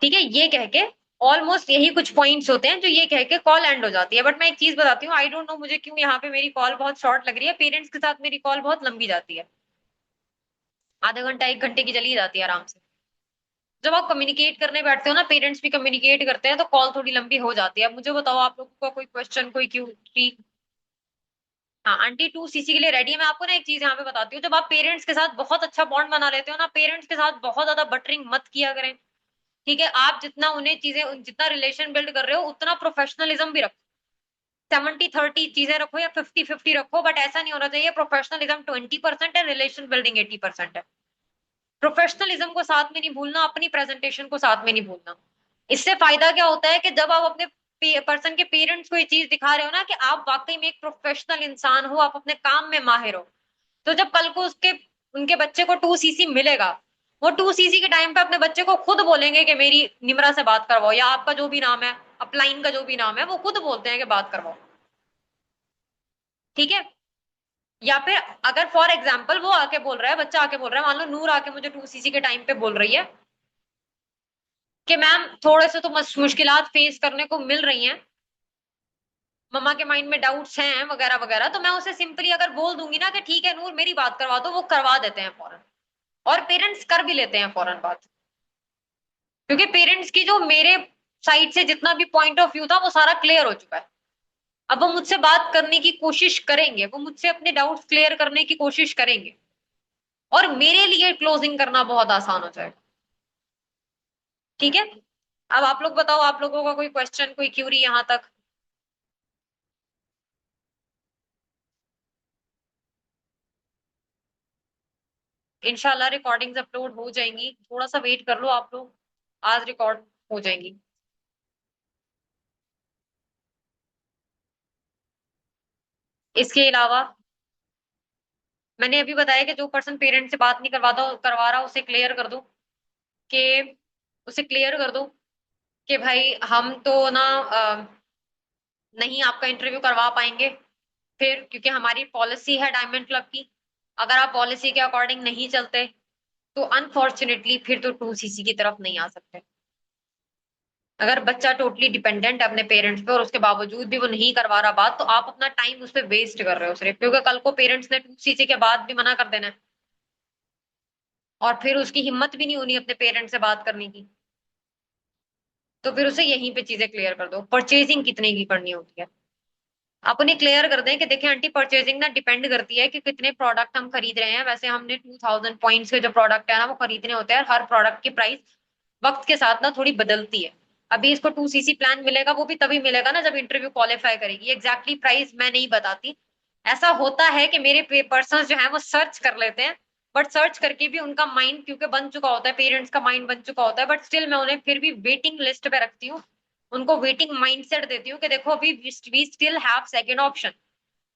ठीक है। ये कह के ऑलमोस्ट यही कुछ पॉइंट्स होते हैं जो ये कह के कॉल एंड हो जाती है। बट मैं एक चीज बताती हूँ, आई डोंट नो मुझे क्यों यहाँ पे मेरी कॉल बहुत शॉर्ट लग रही है, पेरेंट्स के साथ मेरी कॉल बहुत लंबी जाती है, आधा घंटा 1 घंटे की चली जाती है आराम से। जब आप कम्युनिकेट करने बैठते हो ना, पेरेंट्स भी कम्युनिकेट करते हैं, तो कॉल थोड़ी लंबी हो जाती है। अब मुझे बताओ आप लोगों का कोई क्वेश्चन, कोई क्यूरी? हाँ, आंटी 2 सीसी के लिए रेडी है। मैं आपको ना एक चीज यहाँ पे बताती हूँ, जब आप पेरेंट्स के साथ बहुत अच्छा बॉन्ड बना लेते हो ना, पेरेंट्स के साथ बहुत ज्यादा बटरिंग मत किया करें, ठीक है। आप जितना उन्हें चीजें, जितना रिलेशन बिल्ड कर रहे हो, उतना प्रोफेशनलिज्म भी रखो। 70-30 चीजें रखो या 50-50 रखो, बट ऐसा नहीं होना चाहिए प्रोफेशनलिज्म 20% है, रिलेशन बिल्डिंग 80% है। प्रोफेशनलिज्म को साथ में नहीं भूलना, अपनी प्रेजेंटेशन को साथ में नहीं भूलना। इससे फायदा क्या होता है कि जब आप अपने पर्सन के पेरेंट्स को ये चीज दिखा रहे हो ना कि आप वाकई में एक प्रोफेशनल इंसान हो, आप अपने काम में माहिर हो, तो जब कल को उसके उनके बच्चे को 2 सीसी मिलेगा, वो 2 सीसी के टाइम पे अपने बच्चे को खुद बोलेंगे कि मेरी निमरा से बात करवाओ, या आपका जो भी नाम है, अपलाइन का जो भी नाम है, वो खुद बोलते हैं कि बात करवाओ, ठीक है। या फिर अगर फॉर एग्जाम्पल वो आके बोल रहा है, बच्चा आके बोल रहा है, मान लो नूर आके मुझे 2 सीसी के टाइम पे बोल रही है कि मैम थोड़े से तो मुश्किलात फेस करने को मिल रही हैं, मम्मा के माइंड में डाउट्स हैं वगैरह वगैरह, तो मैं उसे सिंपली अगर बोल दूंगी ना कि ठीक है नूर मेरी बात करवा दो, वो करवा देते हैं फौरन। और पेरेंट्स कर भी लेते हैं फौरन बात, क्योंकि पेरेंट्स की जो मेरे साइड से जितना भी पॉइंट ऑफ व्यू था वो सारा क्लियर हो चुका है। अब वो मुझसे बात करने की कोशिश करेंगे, वो मुझसे अपने डाउट्स क्लियर करने की कोशिश करेंगे, और मेरे लिए क्लोजिंग करना बहुत आसान हो जाएगा, ठीक है। अब आप लोग बताओ, आप लोगों का कोई क्वेश्चन, कोई क्यूरी यहाँ तक? इंशाल्लाह रिकॉर्डिंग्स अपलोड हो जाएंगी, थोड़ा सा वेट कर लो आप लोग, आज रिकॉर्ड हो जाएंगी। इसके अलावा मैंने अभी बताया कि जो पर्सन पेरेंट से बात नहीं करवाता करवा रहा, उसे क्लियर कर दो कि उसे क्लियर कर दो कि भाई हम तो ना नहीं आपका इंटरव्यू करवा पाएंगे, फिर क्योंकि हमारी पॉलिसी है डायमंड क्लब की, अगर आप पॉलिसी के अकॉर्डिंग नहीं चलते तो अनफॉर्चुनेटली फिर तो 2 सीसी की तरफ नहीं आ सकते। अगर बच्चा टोटली डिपेंडेंट है अपने पेरेंट्स पे और उसके बावजूद भी वो नहीं करवा रहा बात, तो आप अपना टाइम उस पर वेस्ट कर रहे हो सिर्फ, क्योंकि कल को पेरेंट्स ने 2 सीसी के बाद भी मना कर देना है, और फिर उसकी हिम्मत भी नहीं होनी अपने पेरेंट्स से बात करने की, तो फिर उसे यहीं पे चीजें क्लियर कर दो। परचेजिंग कितने की करनी होती है, आप उन्हें क्लियर कर दें कि देखिए आंटी परचेजिंग ना डिपेंड करती है कि कितने प्रोडक्ट हम खरीद रहे हैं। वैसे हमने 2000 पॉइंट्स के जो प्रोडक्ट है ना वो खरीदने होते हैं, हर प्रोडक्ट की प्राइस वक्त के साथ ना थोड़ी बदलती है। अभी इसको 2 सीसी प्लान मिलेगा, वो भी तभी मिलेगा ना जब इंटरव्यू क्वालिफाई करेगी। एग्जैक्टली प्राइस मैं नहीं बताती, ऐसा होता है कि मेरे पर्सन जो है वो सर्च कर लेते हैं, बट सर्च करके भी उनका माइंड क्योंकि बन चुका होता है, पेरेंट्स का माइंड बन चुका होता है, बट स्टिल मैं उन्हें फिर भी वेटिंग लिस्ट पे रखती हूँ, उनको वेटिंग माइंडसेट देती हूँ कि देखो अभी we still have second option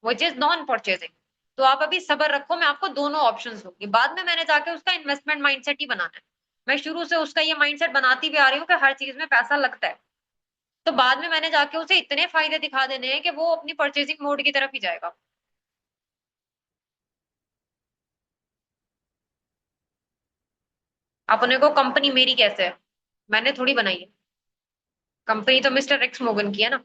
which is non purchasing, तो आप अभी सब्र रखो, मैं आपको दोनों ऑप्शंस दूंगी। बाद में मैंने जाके उसका इन्वेस्टमेंट माइंडसेट ही बनाना है, मैं शुरू से उसका ये माइंडसेट बनाती भी आ रही हूँ कि हर चीज में पैसा लगता है, तो बाद में मैंने जाके उसे इतने फायदे दिखा देने हैं कि वो अपनी परचेजिंग मोड की तरफ ही जाएगा। अपने को कंपनी मेरी कैसे है, मैंने थोड़ी बनाई है, कंपनी तो मिस्टर एक्स मोगन की है ना।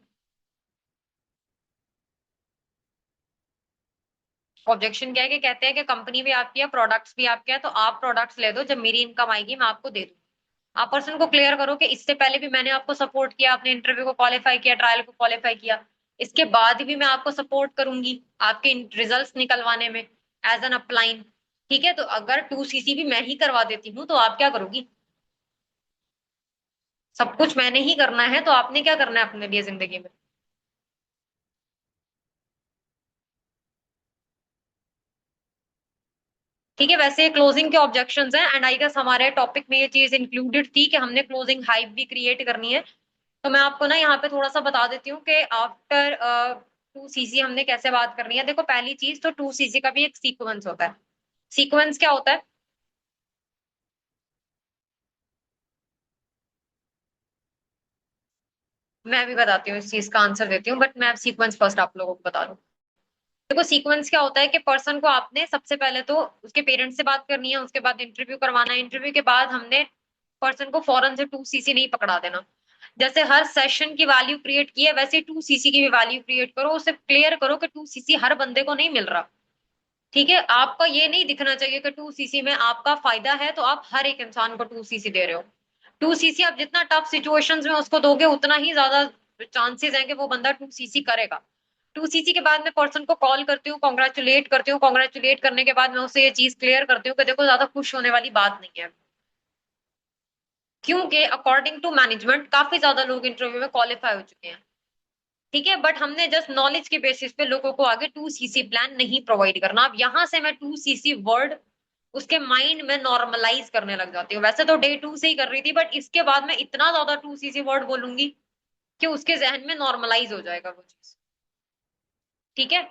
ऑब्जेक्शन क्या है कि कहते हैं कि कंपनी भी आपकी है, प्रोडक्ट्स भी आपके हैं, तो आप प्रोडक्ट्स ले दो, जब मेरी इनकम आएगी मैं आपको दे दूँ। आप पर्सन को क्लियर करो कि इससे पहले भी मैंने आपको सपोर्ट किया, आपने इंटरव्यू को क्वालिफाई किया, ट्रायल को क्वालिफाई किया, इसके बाद भी मैं आपको सपोर्ट करूंगी आपके रिजल्ट्स निकलवाने में एज एन अपलाइन, ठीक है। तो अगर 2 सीसी भी मैं ही करवा देती हूँ तो आप क्या करोगी? सब कुछ मैंने ही करना है, तो आपने क्या करना है अपने लिए जिंदगी में? ठीक है, वैसे क्लोजिंग के ऑब्जेक्शंस हैं, एंड आई गेस हमारे टॉपिक में ये चीज इंक्लूडेड थी कि हमने क्लोजिंग हाइप भी क्रिएट करनी है। तो मैं आपको ना यहाँ पे थोड़ा सा बता देती हूँ कि आफ्टर 2cc हमने कैसे बात करनी है। देखो पहली चीज तो 2cc का भी एक सीक्वेंस होता है। सीक्वेंस क्या होता है? मैं भी बताती हूँ, इस चीज का आंसर देती हूँ, बट मैं सीक्वेंस फर्स्ट आप लोगों को बता दूं। देखो सीक्वेंस क्या होता है कि पर्सन को आपने सबसे पहले तो उसके पेरेंट्स से बात करनी है, उसके बाद इंटरव्यू करवाना है, इंटरव्यू के बाद हमने पर्सन को फौरन से 2cc नहीं पकड़ा देना। जैसे हर सेशन की वैल्यू क्रिएट की है, वैसे 2cc की भी वैल्यू क्रिएट करो, उसे क्लियर करो कि 2cc हर बंदे को नहीं मिल रहा। ठीक है, आपका ये नहीं दिखना चाहिए कि 2cc में आपका फायदा है तो आप हर एक इंसान को 2cc दे रहे हो। 2cc आप जितना टफ सिचुएशंस में उसको दोगे उतना ही ज्यादा चांसेस हैं कि वो बंदा 2cc करेगा। 2cc के बाद मैं पर्सन को कॉल करती हूँ, कॉन्ग्रेचुलेट करती हूँ, कॉन्ग्रेचुलेट करने के बाद मैं उसे ये चीज क्लियर करती हूँ कि देखो ज्यादा खुश होने वाली बात नहीं है, क्योंकि अकॉर्डिंग टू मैनेजमेंट काफी ज्यादा लोग इंटरव्यू में क्वालिफाई हो चुके हैं। ठीक है, बट हमने जस्ट नॉलेज के बेसिस पे लोगों को आगे 2cc प्लान नहीं प्रोवाइड करना। अब यहां से मैं 2cc वर्ड उसके माइंड में नॉर्मलाइज करने लग जाती हूँ। वैसे तो डे 2 से ही कर रही थी, बट इसके बाद मैं इतना ज्यादा 2cc वर्ड बोलूंगी कि उसके जहन में नॉर्मलाइज हो जाएगा वो चीज। ठीक है,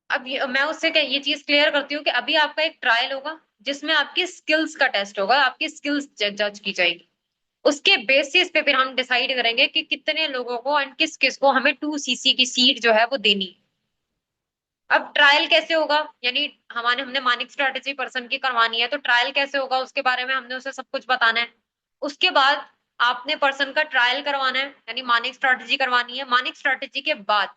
अब मैं उससे क्या ये चीज क्लियर करती हूँ कि अभी आपका एक ट्रायल होगा जिसमें आपकी स्किल्स का टेस्ट होगा, आपकी स्किल्स जज की जाएगी। उसके बेसिस पे फिर हम डिसाइड करेंगे कि कितने लोगों को एंड किस किस को हमें 2cc की सीट जो है वो देनी है। अब ट्रायल कैसे होगा, यानी हमारे हमने मानिक स्ट्रेटेजी पर्सन की करवानी है, तो ट्रायल कैसे होगा उसके बारे में हमने उसे सब कुछ बताना है। उसके बाद आपने पर्सन का ट्रायल करवाना है, यानी मानिक स्ट्रेटेजी करवानी है। मानिक स्ट्रेटेजी के बाद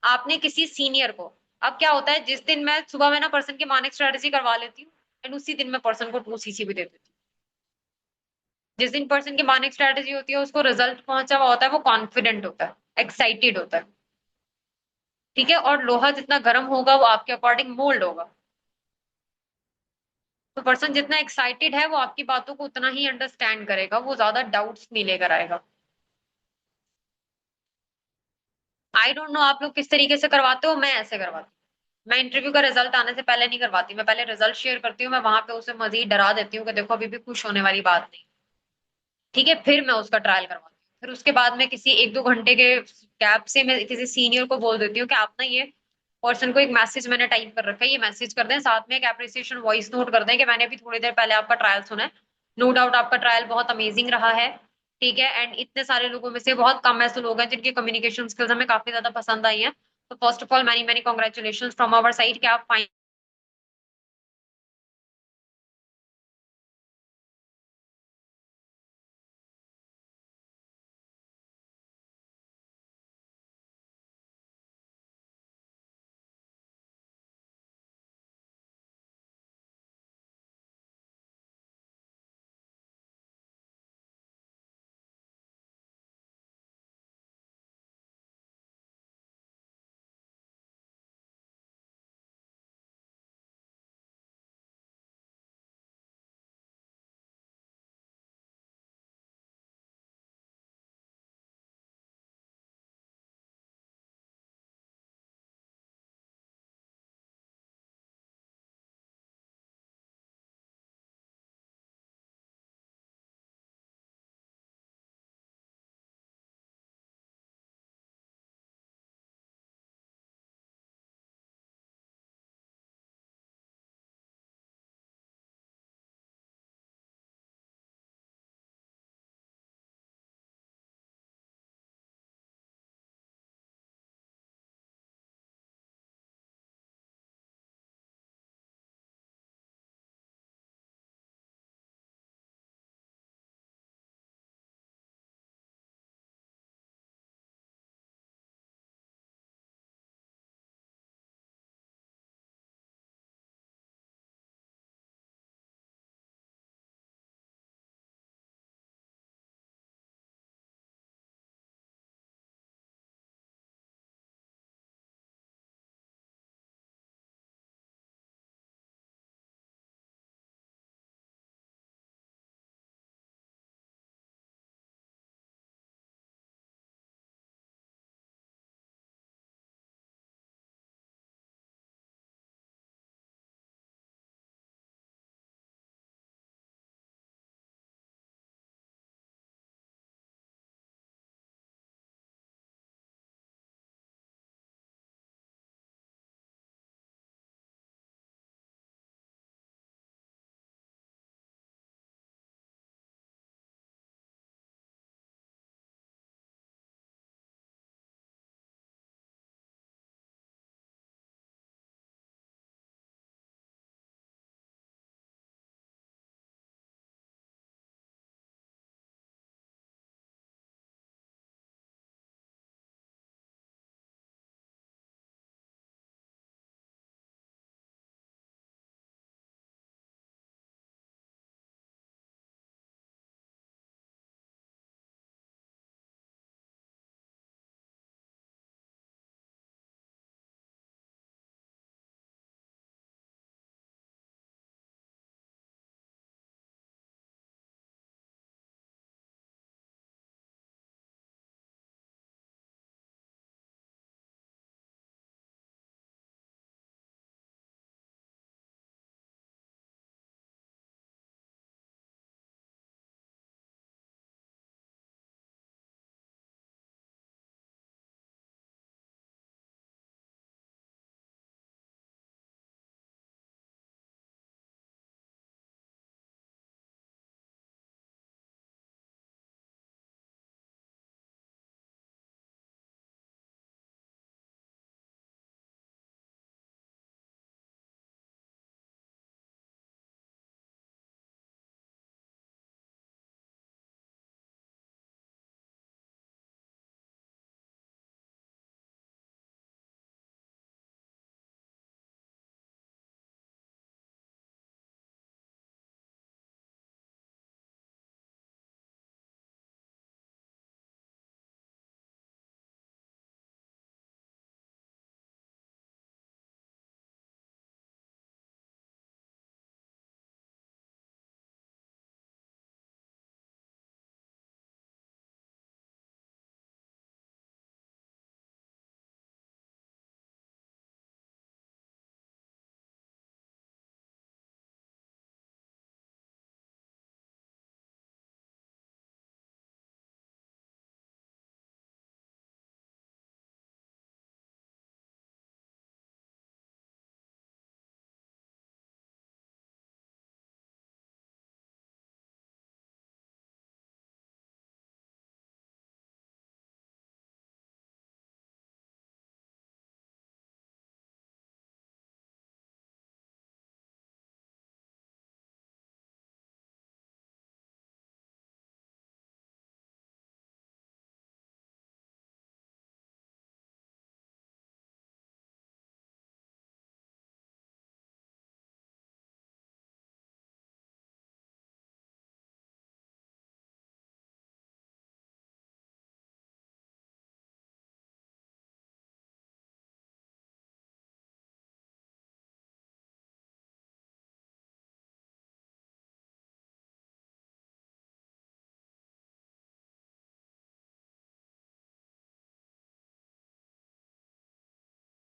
आपने किसी सीनियर को, अब क्या होता है जिस दिन मैं सुबह में ना पर्सन की मानिक स्ट्रेटेजी करवा लेती हूँ एंड उसी दिन मैं पर्सन को 2cc भी दे देती हूँ। जिस दिन पर्सन की मानिक स्ट्रेटेजी होती है उसको रिजल्ट पहुंचा हुआ होता है, वो कॉन्फिडेंट होता है, एक्साइटेड होता है। ठीक है, और लोहा जितना गर्म होगा वो आपके अकॉर्डिंग मोल्ड होगा। तो पर्सन जितना एक्साइटेड है वो आपकी बातों को उतना ही अंडरस्टैंड करेगा, वो ज्यादा डाउट्स नहीं लेकर आएगा। आई डोंट नो आप लोग किस तरीके से करवाते हो, मैं ऐसे करवाती हूँ। मैं इंटरव्यू का रिजल्ट आने से पहले नहीं करवाती, मैं पहले रिजल्ट शेयर करती हूँ, मैं वहां पे उसे मजीद डरा देती हूँ कि देखो अभी भी खुश होने वाली बात नहीं। ठीक है, फिर मैं उसका ट्रायल करवाती हूँ, फिर उसके बाद में किसी 1-2 घंटे के गैप से मैं किसी सीनियर को बोल देती हूँ कि आप ना ये पर्सन को एक मैसेज मैंने टाइप कर रखा है, ये मैसेज कर दें, साथ में एक एप्रिसिएशन वॉइस नोट कर दें कि मैंने अभी थोड़ी देर पहले आपका ट्रायल सुना है, नो डाउट आपका ट्रायल बहुत अमेजिंग रहा है। ठीक है, एंड इतने सारे लोगों में से बहुत कम ऐसे लोग हैं जिनकी कम्युनिकेशन स्किल्स हमें काफी ज्यादा पसंद आई है। तो first of all many many congratulation from our side कि आप